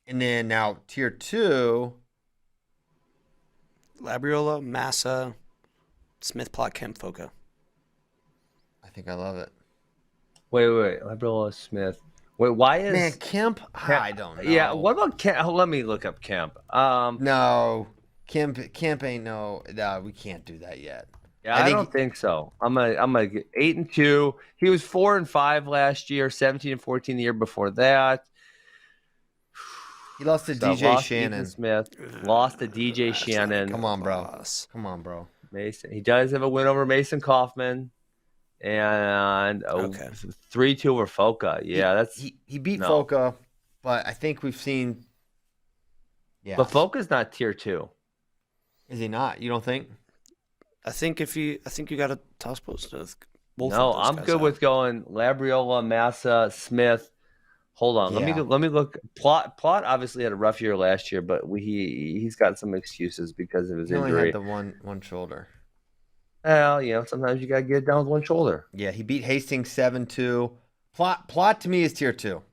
S1: And then now tier 2.
S2: Labriola, Massa, Smith, Plot, Kemp, Foca.
S1: I think I love it.
S3: Wait. Labriola, Smith. Wait, why is
S1: Man, Kemp? I don't know.
S3: Yeah, what about Kemp? Let me look up Kemp.
S1: No. Kemp ain't no, we can't do that yet.
S3: Yeah, I don't think so. I'm gonna get 8-2. He was 4-5 last year, 17-14 the year before that.
S1: He lost to
S3: So
S1: DJ
S3: lost
S1: Shannon.
S3: Ethan Smith, lost to DJ Shannon.
S1: Come on, bro. Come on, bro.
S3: Mason. He does have a win over Mason Kaufman, and 3-2 over Foca. Yeah,
S1: he beat
S3: no.
S1: Foca, but I think we've seen. Yeah,
S3: But Foca's not tier 2.
S1: Is he not? You don't think?
S2: I think you got to toss both of
S3: No,
S2: those
S3: I'm
S2: guys
S3: good
S2: out.
S3: with going Labriola, Massa, Smith. Hold on,
S1: Yeah.
S3: let me look. Plot obviously had a rough year last year, but he's got some excuses because of his
S1: He only
S3: injury.
S1: had the one shoulder.
S3: Well, sometimes you gotta get it down with one shoulder.
S1: Yeah, he beat Hastings 7-2. Plot to me is tier 2.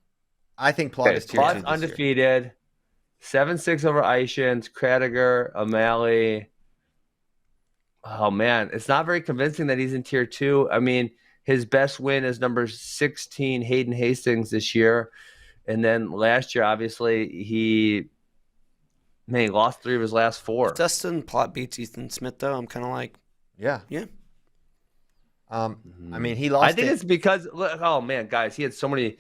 S1: I think Plot is tier 2.
S3: Plot's
S1: this year.
S3: undefeated. 7-6 over Ishans, Kradiger, O'Malley. Oh man, it's not very convincing that he's in tier 2. I mean, his best win is number 16, Hayden Hastings this year. And then last year, obviously, he lost 3 of his last 4.
S2: If Dustin Plot beats Ethan Smith, though, I'm kind of like,
S1: Yeah.
S2: yeah.
S1: I mean, he lost.
S3: I think it's because, oh man, guys, he had so many.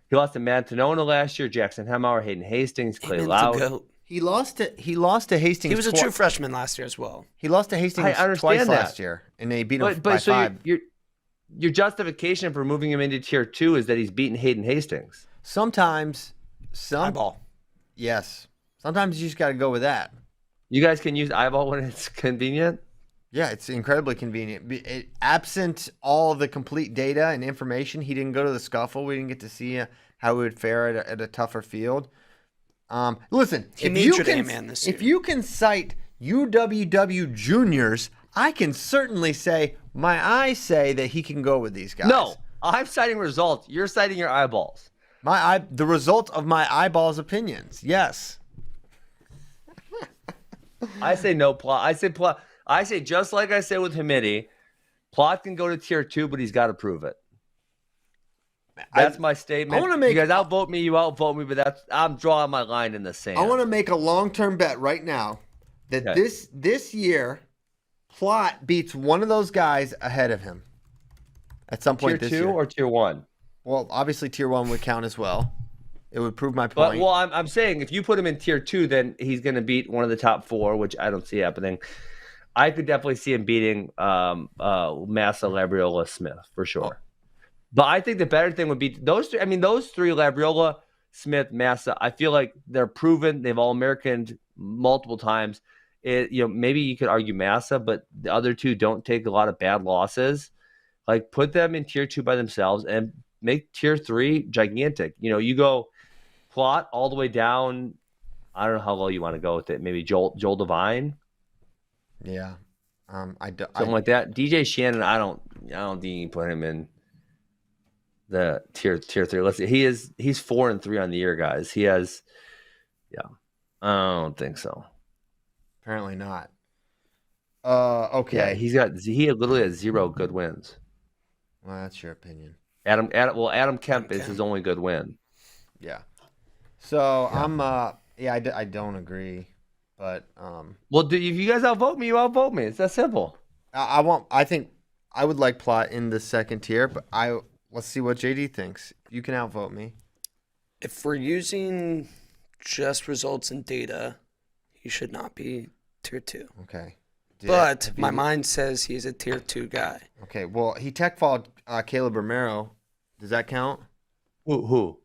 S3: He lost to Mantonona last year, Jackson Hemauer, Hayden Hastings, Clay
S2: Amen to
S3: Loud.
S2: goat.
S1: He lost to Hastings.
S2: He was a true freshman last year as well.
S1: He lost to Hastings
S3: I understand
S1: twice
S3: that.
S1: last year, and they beat him by
S3: But so
S1: 5.
S3: your justification for moving him into tier 2 is that he's beaten Hayden Hastings.
S1: Sometimes,
S2: Eyeball.
S1: Yes. Sometimes you just got to go with that.
S3: You guys can use eyeball when it's convenient.
S1: Yeah, it's incredibly convenient. Absent all the complete data and information, he didn't go to the scuffle. We didn't get to see how he would fare at a tougher field. Listen,
S2: He
S1: if
S2: majored A-man this year.
S1: if you can cite UWW juniors, I can certainly say my eyes say that he can go with these guys.
S3: No, I'm citing results. You're citing your eyeballs.
S1: The result of my eyeballs' opinions. Yes.
S3: I say no Plot. I say just like I said with Hamidi, Plot can go to tier 2, but he's got to prove it. That's my statement.
S1: I wanna make-
S3: you guys outvote me. You outvote me, but I'm drawing my line in the sand.
S1: I want to make a long-term bet right now that
S3: Okay.
S1: this year, Plot beats one of those guys ahead of him at some point
S3: tier
S1: this
S3: 2
S1: year.
S3: or tier 1.
S1: Well, obviously tier 1 would count as well. It would prove my
S3: But
S1: point.
S3: I'm saying if you put him in tier 2, then he's going to beat one of the top 4, which I don't see happening. I could definitely see him beating Massa, Labriola, Smith for sure. But I think the better thing would be those three. I mean, those three: Labriola, Smith, Massa. I feel like they're proven. They've all Americaned multiple times. Maybe you could argue Massa, but the other two don't take a lot of bad losses. Like, put them in tier 2 by themselves and make tier 3 gigantic. You go Plot all the way down. I don't know how low you want to go with it. Maybe Joel Devine.
S1: Yeah.
S3: Something like that. DJ Shannon, I don't think you can put him in the tier 3. Let's see. He's 4-3 on the year, guys. He has, I don't think so.
S1: Apparently not. Okay.
S3: Yeah, he literally has 0 good wins.
S1: Well, that's your opinion.
S3: Adam Kemp is his only good win.
S1: Yeah. So I don't agree, but
S3: Well, if you guys outvote me, you outvote me. It's that simple.
S1: I think I would like Plot in the second tier, but let's see what JD thinks. You can outvote me.
S2: If we're using just results and data, he should not be tier 2.
S1: Okay.
S2: But my mind says he's a tier 2 guy.
S1: Okay. Well, he tech followed Caleb Romero. Does that count?
S3: Who?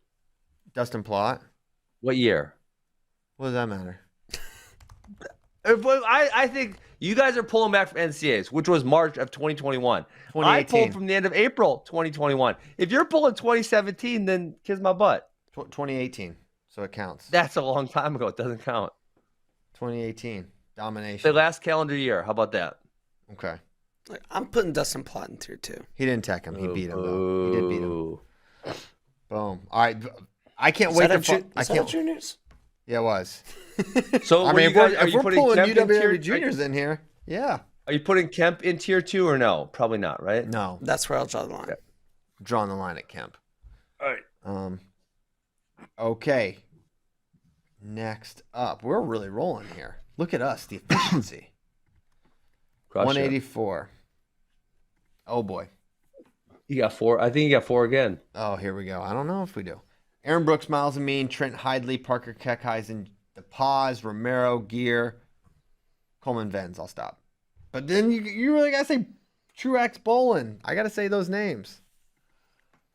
S1: Dustin Plott.
S3: What year?
S1: What does that matter?
S3: I think you guys are pulling back from NCAAs, which was March of 2021. I pulled from the end of April 2021. If you're pulling 2017, then kiss my butt.
S1: 2018, so it counts.
S3: That's a long time ago. It doesn't count.
S1: 2018, domination.
S3: The last calendar year. How about that?
S1: Okay.
S2: I'm putting Dustin Plott in tier 2.
S1: He didn't tech him. He beat him, though. He did beat him. Boom. All right. I can't wait to
S2: I can't. Juniors?
S1: Yeah, it was.
S3: So
S1: I mean, if we're pulling
S3: Kemp
S1: UWW juniors in here, yeah.
S3: Are you putting Kemp in tier 2 or no? Probably not, right?
S1: No.
S2: That's where I'll draw the line.
S3: Okay.
S1: Drawing the line at Kemp.
S3: All right.
S1: Okay. Next up, we're really rolling here. Look at us, the efficiency. 184. Oh boy.
S3: You got 4. I think you got 4 again.
S1: Oh, here we go. I don't know if we do. Aaron Brooks, Miles Amin, Trent Hidley, Parker Keckheisen, DePaz, Romero, Gear, Coleman Venz. I'll stop. But then you really gotta say Truax Bolin. I gotta say those names.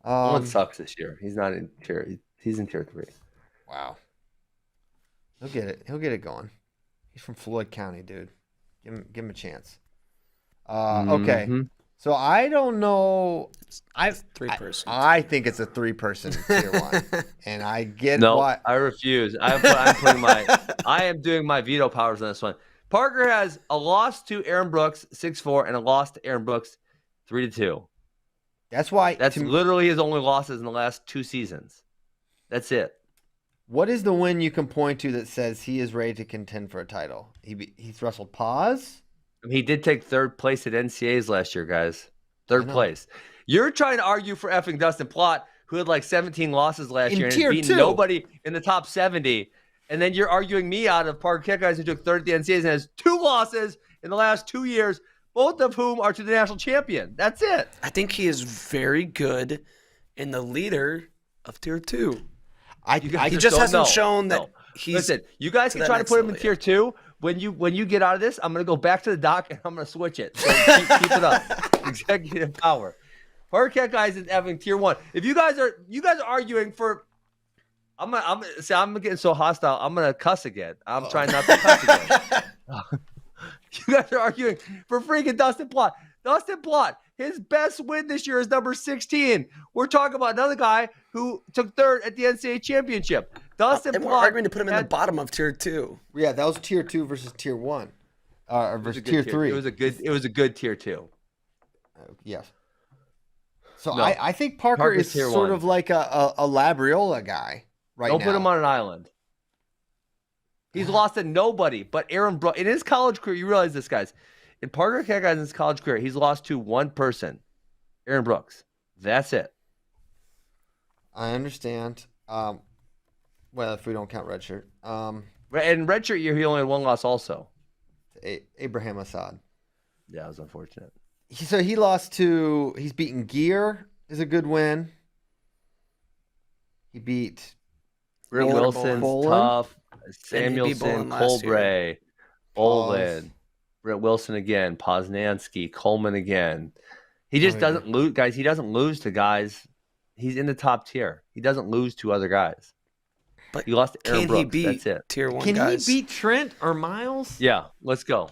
S3: Bolin sucks this year. He's not in tier. He's in tier 3.
S1: Wow. He'll get it. He'll get it going. He's from Floyd County, dude. Give him a chance. Okay. So I don't know. I think it's a 3-person tier 1, and I get why.
S3: I refuse. I am doing my veto powers on this one. Parker has a loss to Aaron Brooks 6-4 and a loss to Aaron Brooks 3-2.
S1: That's why.
S3: That's literally his only losses in the last 2 seasons. That's it.
S1: What is the win you can point to that says he is ready to contend for a title? He's wrestled Paz.
S3: He did take 3rd place at NCAAs last year, guys. 3rd place. You're trying to argue for effing Dustin Plott, who had like 17 losses last year and has beaten nobody in the top 70. And then you're arguing me out of Parker Keckheisen, who took 3rd at the NCAAs and has 2 losses in the last 2 years, both of whom are to the national champion. That's it.
S2: I think he is very good in the leader of tier 2. He just hasn't shown that he's.
S3: Listen, you guys can try to put him in tier 2. When you get out of this, I'm going to go back to the dock and I'm going to switch it. So keep it up. Executive power. Parker Keckheisen is effing tier 1. If you guys are arguing for, I'm getting so hostile. I'm going to cuss again. I'm trying not to cuss again. You guys are arguing for freaking Dustin Plott. Dustin Plott, his best win this year is number 16. We're talking about another guy who took 3rd at the NCAA championship. Dustin Plott.
S2: We're arguing to put him in the bottom of tier 2.
S1: Yeah, that was tier 2 versus tier 1, versus tier 3.
S3: It was a good tier 2.
S1: Yes. So no, I think Parker is sort of like a Labriola guy right now.
S3: Don't put him on an island. He's lost to nobody but Aaron Brooks. In his college career, you realize this, guys. In Parker Keckeisen's college career, he's lost to one person, Aaron Brooks. That's it.
S1: I understand. Well, if we don't count redshirt.
S3: And redshirt year, he only had 1 loss also.
S1: Abraham Assad.
S3: Yeah, it was unfortunate.
S1: So he lost to, he's beaten Gear, is a good win. He beat
S3: Britt Wilson's tough. Samuelson, Colbray, Bolin, Britt Wilson again, Poznansky, Coleman again. He just doesn't lose, guys. He doesn't lose to guys. He's in the top tier. He doesn't lose to other guys. But he lost to Aaron Brooks. That's it.
S2: Tier 1
S1: Can
S2: guys?
S1: he beat Trent or Miles?
S3: Yeah, let's go.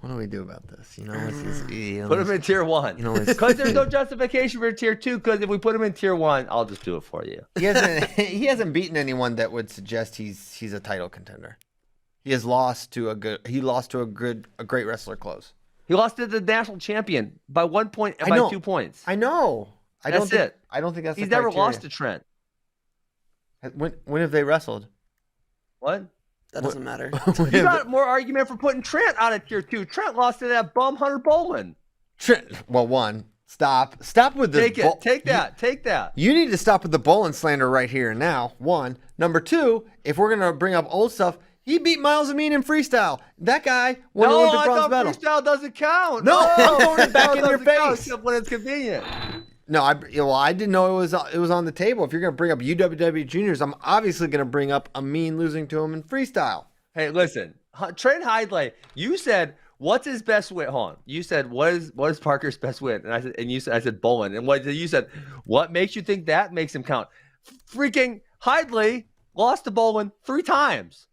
S1: What do we do about this?
S3: Put him in tier 1. Because there's no justification for tier 2. Because if we put him in tier 1, I'll just do it for you.
S1: He hasn't beaten anyone that would suggest he's a title contender. He lost to a great wrestler close.
S3: He lost to the national champion by 1 point and by 2 points.
S1: I know. I don't think that's.
S3: He's never lost to Trent.
S1: When have they wrestled?
S3: What?
S2: That doesn't matter.
S3: You got more argument for putting Trent out of tier 2. Trent lost to that bum Hunter Bolin.
S1: Trent. Well, stop with this.
S3: Take that.
S1: You need to stop with the Bolin slander right here and now. 1. Number 2. If we're gonna bring up old stuff, he beat Miles Amin in freestyle. That guy won an Olympic bronze medal.
S3: Freestyle doesn't count.
S1: No, I'm throwing it back in your face.
S3: Except when it's convenient.
S1: No, I didn't know it was on the table. If you're going to bring up UWW juniors, I'm obviously going to bring up Amin losing to him in freestyle.
S3: Hey, listen, Trent Hidley, you said What's his best win? Hold on. You said what is Parker's best win? And I said Bolin. And you said what makes you think that makes him count? Freaking Hidley lost to Bolin 3 times.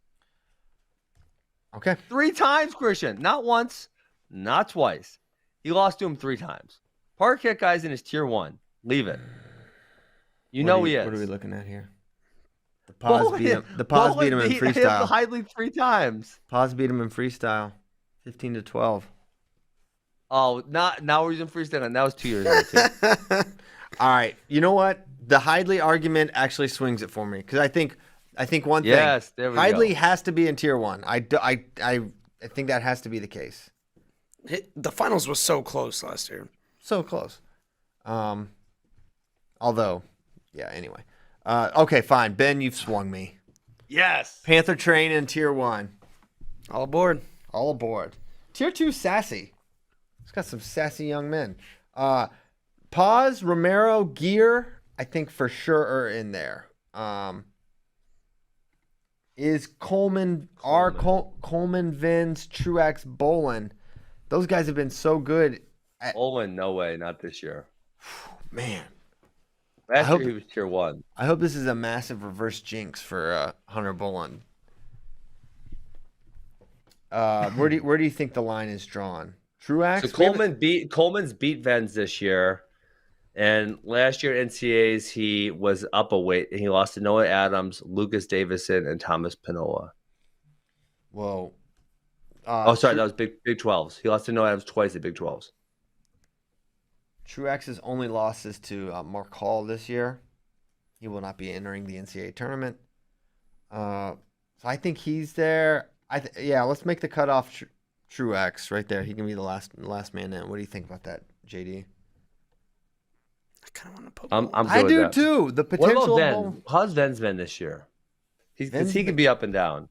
S1: Okay.
S3: 3 times, Christian. Not once, not twice. He lost to him 3 times. Parker guy's in his tier 1. Leave it. He is.
S1: What are we looking at here? The pause beat him. The pause beat him in
S3: He
S1: freestyle.
S3: Hidley 3 times.
S1: Pause beat him in freestyle. 15-12.
S3: Oh, now we're using freestyle. That was 2 years ago too.
S1: All right. You know what? The Hidley argument actually swings it for me because I think one thing.
S3: Yes, there we
S1: Hidley
S3: go.
S1: has to be in tier 1. I think that has to be the case.
S2: The finals was so close last year.
S1: So close. Although, yeah. Anyway. Okay, fine. Ben, you've swung me.
S3: Yes.
S1: Panther Train in tier 1.
S2: All aboard.
S1: All aboard. Tier 2, Sassy. It's got some sassy young men. Paz, Romero, Gear, I think for sure are in there. Is Coleman, Coleman, Vins, Truex, Bolin. Those guys have been so good.
S3: Bolin, no way, not this year.
S1: Man.
S3: Last year he was tier 1.
S1: I hope this is a massive reverse jinx for Hunter Bolin. Where do you think the line is drawn? Truex?
S3: So Coleman's beat Vens this year, and last year at NCAAs he was up a weight and he lost to Noah Adams, Lucas Davison, and Thomas Pinola.
S1: Whoa.
S3: That was Big 12s. He lost to Noah Adams twice at Big 12s.
S1: Truex's only losses to Mark Hall this year. He will not be entering the NCAA tournament. So I think he's there. Let's make the cutoff Truex right there. He can be the last man in. What do you think about that, JD?
S2: I kind of want to put.
S3: I'm good
S1: I
S3: with
S1: do
S3: that.
S1: too. The
S3: What
S1: potential.
S3: about Ven? How's Ven's been this year? Because he can be up and down.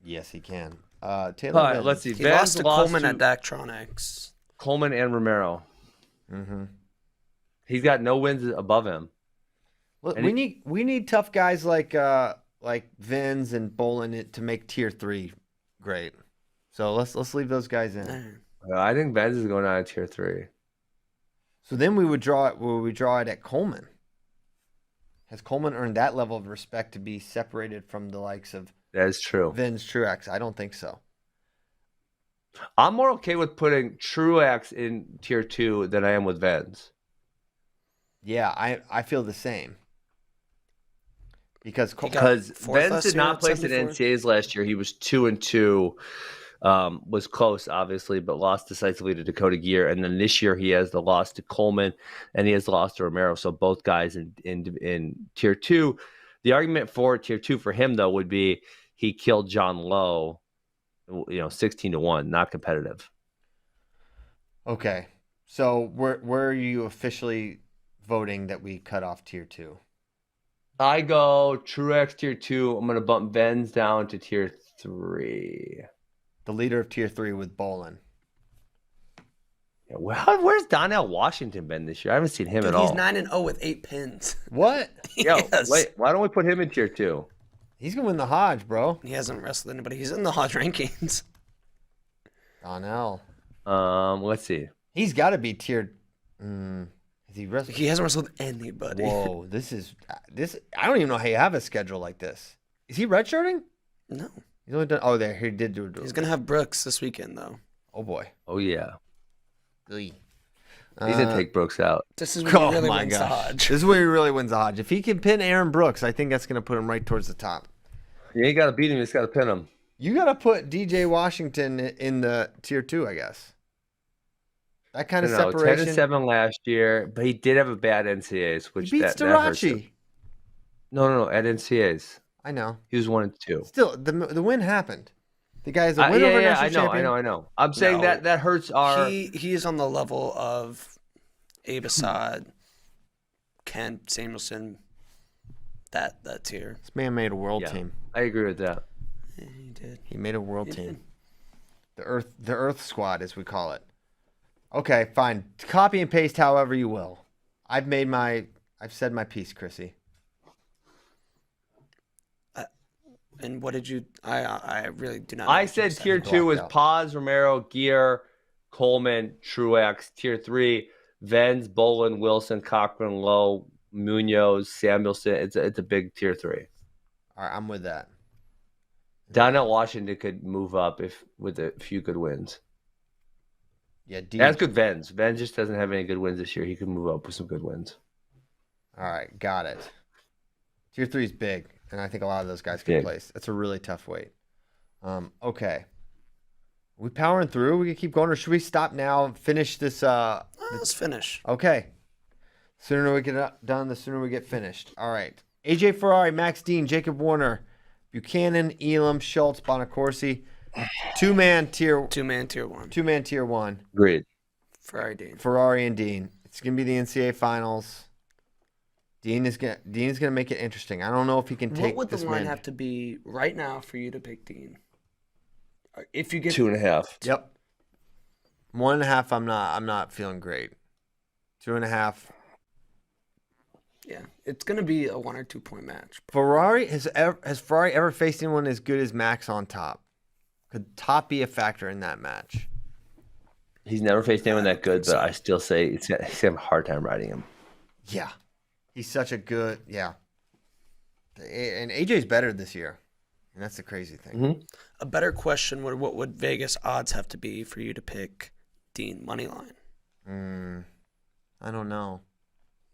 S1: Yes, he can.
S3: All
S1: Taylor.
S3: right,
S1: Vens.
S3: let's see.
S2: He
S3: Ven's
S2: lost to Coleman at Daktronics.
S3: Coleman and Romero.
S1: Mm-hmm.
S3: He's got no wins above him.
S1: Look,
S3: And
S1: we need tough guys like Vins and Bolin to make tier 3 great. So let's leave those guys in.
S3: I think Ven's is going on to tier 3.
S1: So then we would draw it at Coleman. Has Coleman earned that level of respect to be separated from the likes of
S3: That is true.
S1: Vins, Truex? I don't think so.
S3: I'm more okay with putting Truex in tier 2 than I am with Vens.
S1: Yeah, I feel the same. Because
S3: Vens did not place at NCAAs last year. He was 2-2. Was close, obviously, but lost decisively to Dakota Gear. And then this year he has the loss to Coleman and he has the loss to Romero. So both guys in tier 2. The argument for tier 2 for him, though, would be he killed John Lowe, 16-1, not competitive.
S1: Okay. So where are you officially voting that we cut off tier 2?
S3: I go Truex tier 2. I'm going to bump Vens down to tier 3.
S1: The leader of tier 3 with Bolin.
S3: Yeah, where's Donnell Washington been this year? I haven't seen him at all.
S2: He's 9-0 with 8 pins.
S1: What?
S3: Yo,
S2: Yes.
S3: wait, why don't we put him in tier 2?
S1: He's gonna win the Hodge, bro.
S2: He hasn't wrestled anybody. He's in the Hodge rankings.
S1: Donnell.
S3: Let's see.
S1: He's got to be tiered. Is he wrestled?
S2: He hasn't wrestled anybody.
S1: Whoa, this. I don't even know how you have a schedule like this. Is he redshirting?
S2: No.
S1: He's only done. Oh, there he did do it.
S2: He's going to have Brooks this weekend, though.
S1: Oh boy.
S3: Oh yeah,
S1: He's
S3: he's gonna take Brooks out.
S2: This is when he really wins the
S1: gosh.
S2: Hodge.
S1: This is where he really wins the Hodge. If he can pin Aaron Brooks, I think that's gonna put him right towards the top.
S3: You ain't got to beat him. You just got to pin him.
S1: You got to put DJ Washington in the tier 2, I guess. That kind of separation.
S3: 10-7 last year, but he did have a bad NCAAs, which
S1: He beats
S3: that hurts him.
S1: Starachi.
S3: No, at NCAAs.
S1: I know.
S3: He was 1-2.
S1: Still, the win happened. The guy's a win over national champion.
S3: I know. I'm saying
S2: No.
S3: that hurts our.
S2: He is on the level of Abe Assad, Kent Samuelson, that tier.
S1: This man made a world team.
S3: I agree with that.
S2: Yeah, he did.
S1: He made a world
S2: He
S1: team.
S2: did.
S1: The Earth Squad, as we call it. Okay, fine. Copy and paste however you will. I've said my piece, Chrissy.
S2: And what did you? I really do not. know
S3: I
S2: what you
S3: said tier
S1: blocked
S3: 2 was
S1: out.
S3: Paz, Romero, Gear, Coleman, Truex. Tier 3, Venz, Bolin, Wilson, Cochran, Lowe, Munoz, Samuelson. It's a big tier 3.
S1: All right, I'm with that.
S3: Donnell Washington could move up with a few good wins.
S1: Yeah, D.
S3: That's good. Venz. Venz just doesn't have any good wins this year. He could move up with some good wins.
S1: All right, got it. Tier 3 is big, and I think a lot of those guys can place. It's a really tough weight. Okay. We powering through? We can keep going, or should we stop now and finish this?
S2: Let's finish.
S1: Okay. Sooner we get done, the sooner we get finished. All right. AJ Ferrari, Max Dean, Jacob Warner, Buchanan, Elam, Schultz, Bonacorsi. Two-man tier
S2: 1.
S1: Two-man tier 1.
S3: Agreed.
S2: Ferrari
S1: and Dean. It's gonna be the NCAA finals. Dean is gonna make it interesting. I don't know if he can take.
S2: What would the
S1: this
S2: line
S1: win.
S2: have to be right now for you to pick Dean? If you get
S3: 2.5.
S1: Yep. 1.5. I'm not feeling great. 2.5.
S2: Yeah, it's gonna be a 1 or 2 point match.
S1: Ferrari has Ferrari ever faced anyone as good as Max on top? Could top be a factor in that match?
S3: He's never faced anyone that good, but I still say he's gonna have a hard time riding him.
S1: Yeah, he's such a good And AJ's better this year, and that's the crazy thing.
S3: Mm-hmm.
S2: A better question would what would Vegas odds have to be for you to pick Dean money line?
S1: I don't know.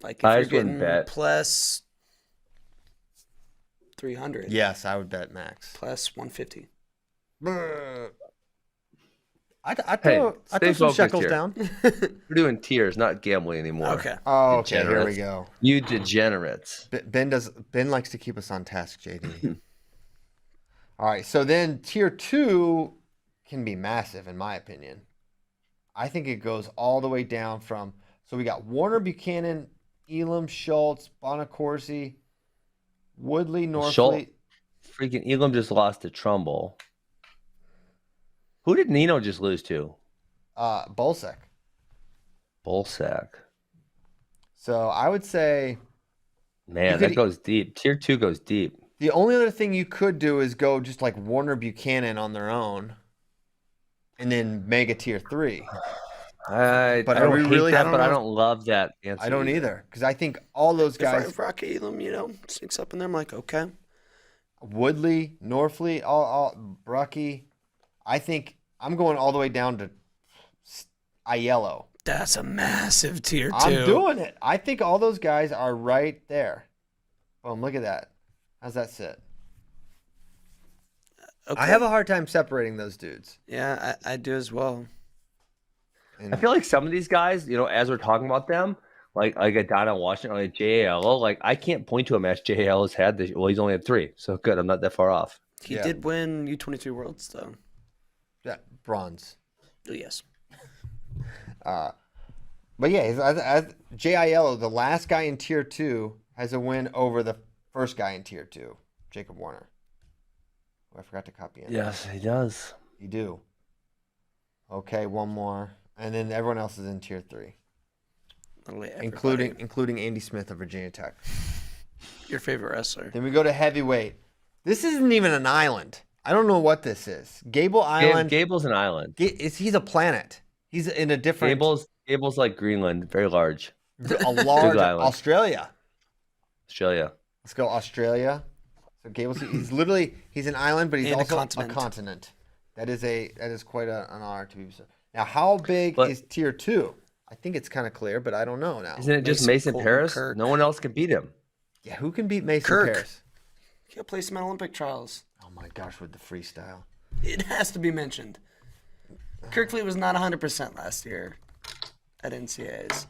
S2: Like if
S3: I
S2: you're
S3: just wouldn't
S2: getting
S3: bet.
S2: plus 300.
S1: Yes, I would bet Max.
S2: Plus 150.
S1: I throw some
S3: focused
S1: shekels
S3: here.
S1: down.
S3: We're doing tiers, not gambling anymore.
S2: Okay.
S1: Oh, okay. Here we
S3: Degenerates.
S1: go.
S3: You degenerates.
S1: Ben likes to keep us on task, JD. All right, so then tier 2 can be massive, in my opinion. I think it goes all the way down from. So we got Warner, Buchanan, Elam, Schultz, Bonacorsi, Woodley, Norfleet.
S3: Freaking Elam just lost to Trumbull. Who did Nino just lose to?
S1: Bolsek.
S3: Bolsack.
S1: So I would say
S3: Man, that goes deep. Tier 2 goes deep.
S1: the only other thing you could do is go just like Warner, Buchanan on their own, and then mega tier 3.
S3: I
S1: But are
S3: don't
S1: we
S3: hate
S1: really- I
S3: that,
S1: don't
S3: but I
S1: know.
S3: don't love that answer.
S1: I don't either, because I think all those guys,
S2: If Rocky Elam, sneaks up in there, I'm like, okay.
S1: Woodley, Norfleet, all Brucky, I think I'm going all the way down to Aiello.
S2: That's a massive tier 2.
S1: I'm doing it. I think all those guys are right there. Boom, look at that. How's that sit?
S2: Okay.
S1: I have a hard time separating those dudes.
S2: Yeah, I do as well.
S1: And
S3: I feel like some of these guys, as we're talking about them, like a Donna Washington, like JAL, like I can't point to a match JAL has had this. Well, he's only had 3, so good. I'm not that far off.
S2: He
S1: Yeah.
S2: did win U23 Worlds, though.
S1: yeah, bronze.
S2: Oh, yes.
S1: But yeah, as JIL, the last guy in tier 2, has a win over the first guy in tier 2, Jacob Warner. Oh, I forgot to copy it.
S3: Yes, he does.
S1: You do. Okay, one more. And then everyone else is in tier 3.
S2: Literally everybody.
S1: Including Andy Smith of Virginia Tech.
S2: Your favorite wrestler.
S1: Then we go to heavyweight. This isn't even an island. I don't know what this is. Gable Island.
S3: Gable's an island.
S1: He's a planet. He's in a different.
S3: Gable's like Greenland, very large.
S1: A large
S3: island.
S1: Australia.
S3: Australia.
S1: Let's go Australia. So Gable's he's an island, but he's
S2: And a
S1: also a continent. That is quite an honor to be. Now, how big is tier 2? I think it's kind of clear, but I don't know now.
S3: Isn't it just Mason
S2: Colton
S3: Paris?
S2: Kirk.
S3: No one else can beat him.
S1: Yeah, who can beat Mason
S2: Kirk.
S1: Paris?
S2: He'll play some Olympic trials.
S1: Oh my gosh, with the freestyle.
S2: It has to be mentioned. Kirkfleet was not 100% last year at NCAAs.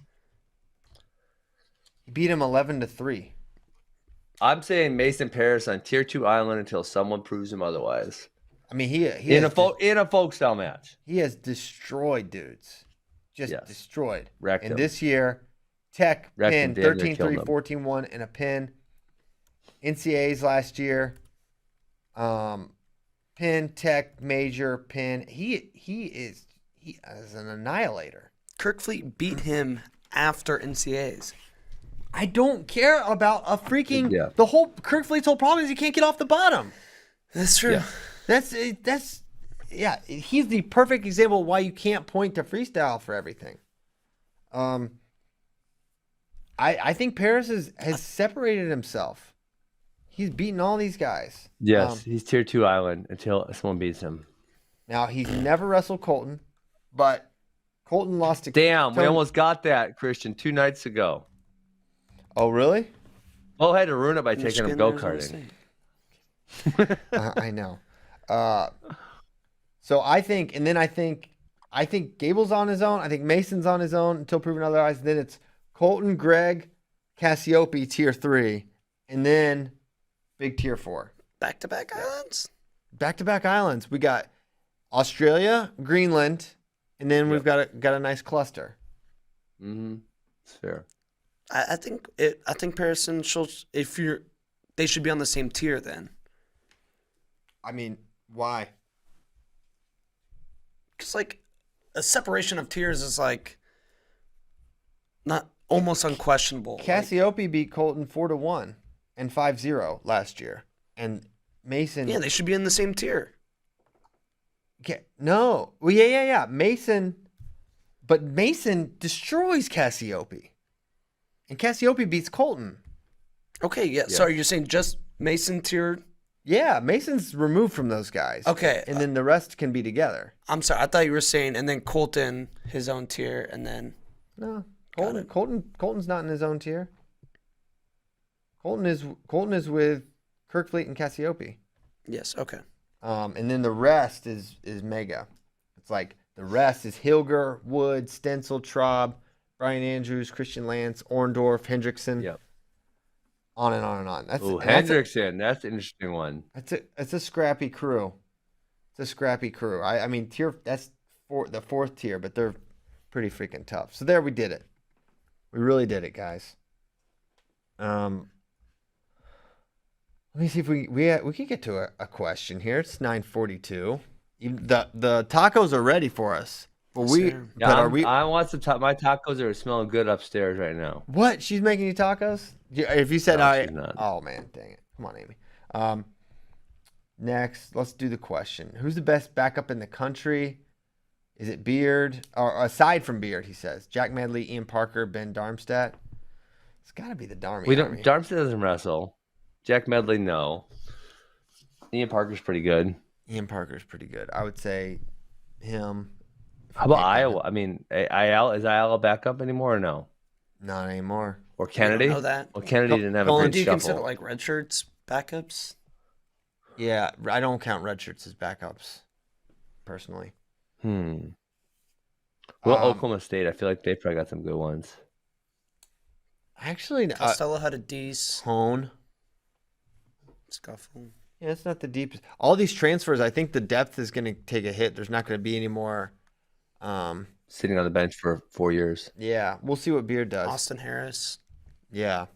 S1: He beat him 11-3.
S3: I'm saying Mason Paris on tier 2 island until someone proves him otherwise.
S1: I mean, he
S3: In a folk style match.
S1: he has destroyed dudes. Just
S3: Yes.
S1: destroyed.
S3: Wrecked
S1: and
S3: him.
S1: this year, Tech
S3: Wrecked
S1: pin
S3: him, damn near
S1: 13-3,
S3: killed him.
S1: 14-1 in a pin. NCAAs last year. Pin, Tech, major, pin. He is an annihilator.
S2: Kirkfleet beat him after NCAAs.
S1: I don't care about a freaking
S3: Yeah.
S1: the whole Kirkfleet's whole problem is he can't get off the bottom.
S2: That's true.
S3: Yeah.
S1: Yeah, he's the perfect example of why you can't point to freestyle for everything. I think Paris has separated himself. He's beaten all these guys.
S3: Yes, he's tier 2 island until someone beats him.
S1: Now, he's never wrestled Colton, but Colton lost to
S3: Damn, we
S1: Tony.
S3: almost got that, Christian, 2 nights ago.
S1: Oh, really?
S3: Well, I had to ruin it by taking him go-karting.
S1: I know. So I think Gable's on his own. I think Mason's on his own until proven otherwise. Then it's Colton, Greg, Cassiope, tier 3, and then big tier 4.
S2: Back-to-back islands?
S1: Back-to-back islands. We got Australia, Greenland, and then we've got a nice cluster.
S3: Mm-hmm. It's fair.
S2: I think Paris and Schultz, they should be on the same tier then.
S1: I mean, why?
S2: Because like a separation of tiers is like not almost unquestionable.
S1: Cassiope beat Colton 4-1 and 5-0 last year, and Mason.
S2: Yeah, they should be in the same tier.
S1: No, well, yeah. Mason, but Mason destroys Cassiope, and Cassiope beats Colton.
S2: Okay, yeah. Sorry, you're saying just Mason tier?
S1: Yeah, Mason's removed from those guys.
S2: Okay.
S1: And then the rest can be together.
S2: I'm sorry. I thought you were saying, and then Colton, his own tier, and then...
S1: No, Colton's not in his own tier. Colton is with Kirkfleet and Cassiope.
S2: Yes, okay.
S1: And then the rest is mega. It's like the rest is Hilger, Wood, Stencil, Traub, Brian Andrews, Christian Lance, Orndorff, Hendrickson.
S3: Yep.
S1: On and on and on.
S3: Hendrickson, that's an interesting one.
S1: It's a scrappy crew. It's a scrappy crew. I mean, that's the 4th tier, but they're pretty freaking tough. So there, we did it. We really did it, guys. Let me see if we can get to a question here. It's 9:42. The tacos are ready for us. But
S3: I want some my tacos are smelling good upstairs right now.
S1: What? She's making you tacos? If you said
S3: she's not.
S1: Oh man, dang it! Come on, Amy. Next, let's do the question. Who's the best backup in the country? Is it Beard? Or aside from Beard, he says. Jack Medley, Ian Parker, Ben Darmstadt. It's got to be the Darmy.
S3: Darmstadt doesn't wrestle. Jack Medley, no. Ian Parker's pretty good.
S1: I would say him.
S3: How about Iowa? I mean, is Iowa backup anymore or no?
S1: Not anymore.
S3: Or Kennedy?
S2: I don't know that.
S3: Well, Kennedy didn't have a
S2: Colin,
S3: good
S2: do you
S3: shuffle.
S2: consider like red shirts backups?
S1: Yeah, I don't count red shirts as backups, personally.
S3: Well, Oklahoma State, I feel like they probably got some good ones.
S1: Actually,
S2: Costello had a D's.
S1: Hone.
S2: Scuffle.
S1: Yeah, it's not the deepest. All these transfers, I think the depth is going to take a hit. There's not going to be any more.
S3: Sitting on the bench for 4 years.
S1: Yeah, we'll see what Beard does.
S2: Austin Harris.
S1: Yeah.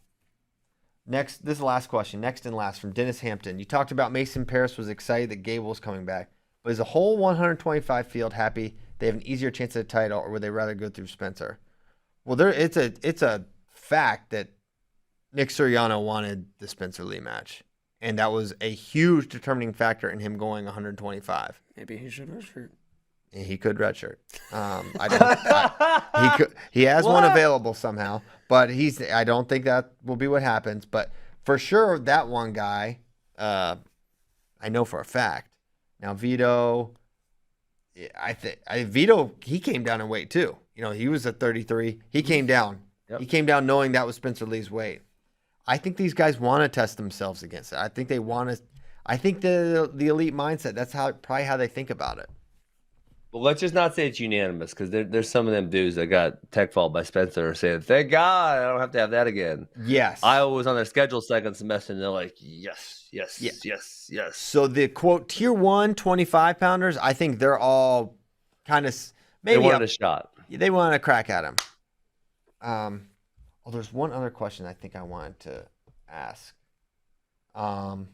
S1: Next, this is the last question. Next and last from Dennis Hampton. You talked about Mason Paris was excited that Gable was coming back. But is the whole 125 field happy they have an easier chance at a title, or would they rather go through Spencer? Well, it's a fact that Nick Suriano wanted the Spencer Lee match. And that was a huge determining factor in him going 125.
S2: Maybe he should redshirt.
S1: He could redshirt. He has one available somehow, but I don't think that will be what happens. But for sure, that one guy, I know for a fact. Now Vito, Vito, he came down in weight too. He was at 33. He came down. Yep. He came down knowing that was Spencer Lee's weight. I think these guys want to test themselves against it. I think they want to. I think the elite mindset. That's probably how they think about it.
S3: Well, let's just not say it's unanimous, because there's some of them dudes that got tech fault by Spencer saying, "Thank God, I don't have to have that again."
S1: Yes,
S3: Iowa was on their schedule second semester, and they're like, "Yes."
S1: So the quote tier 1 25 pounders, I think they're all kind of maybe
S3: they wanted a shot.
S1: They wanted a crack at him. There's one other question I think I wanted to ask. Dang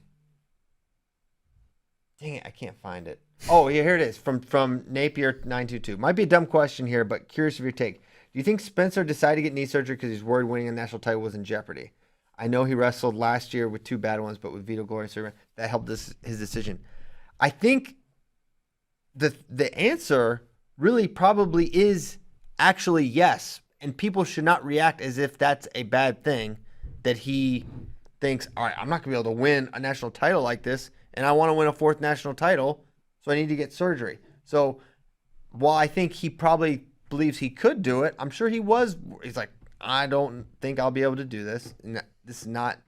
S1: it, I can't find it. Oh, yeah, here it is from Napier 922. Might be a dumb question here, but curious of your take. Do you think Spencer decided to get knee surgery because he's worried winning a national title was in jeopardy? I know he wrestled last year with 2 bad ones, but with Vito Gloria, that helped his decision. I think the answer really probably is actually yes. And people should not react as if that's a bad thing, that he thinks, all right, I'm not going to be able to win a national title like this, and I want to win a 4th national title, so I need to get surgery. So while I think he probably believes he could do it, I'm sure he's like, I don't think I'll be able to do this. And this is not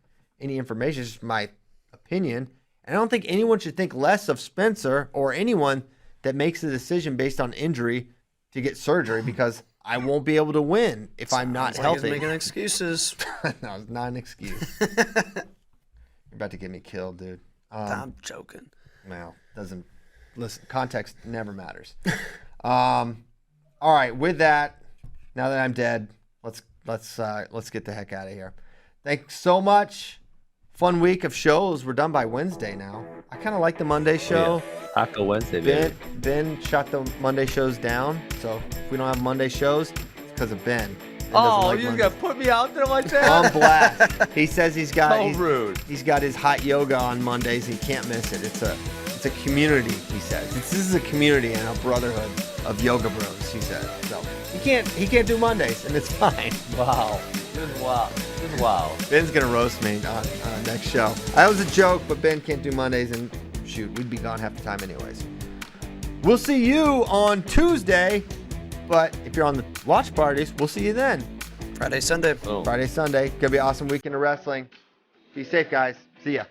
S1: any information, it's just my opinion. And I don't think anyone should think less of Spencer or anyone that makes a decision based on injury to get surgery, because I won't be able to win if I'm not healthy.
S2: He's making excuses.
S1: No, it's not an excuse. You're about to get me killed, dude.
S2: I'm joking.
S1: Well, doesn't listen. Context never matters. All right. With that, now that I'm dead, let's get the heck out of here. Thanks so much. Fun week of shows. We're done by Wednesday now. I kind of like the Monday show.
S3: Yeah. Taco Wednesday, baby.
S1: Ben shot the Monday shows down. So if we don't have Monday shows, it's because of Ben.
S3: You got to put me out there like that?
S1: On blast. He says he's got
S3: rude.
S1: He's got his hot yoga on Mondays. He can't miss it. It's a community, he says. This is a community and a brotherhood of yoga bros, he says. So he can't do Mondays, and it's fine.
S3: Wow. Wow.
S1: Ben's gonna roast me on next show. That was a joke, but Ben can't do Mondays, and shoot, we'd be gone half the time anyways. We'll see you on Tuesday, but if you're on the watch parties, we'll see you then.
S2: Friday, Sunday.
S3: Oh.
S1: Friday, Sunday. Gonna be an awesome weekend of wrestling. Be safe, guys. See ya.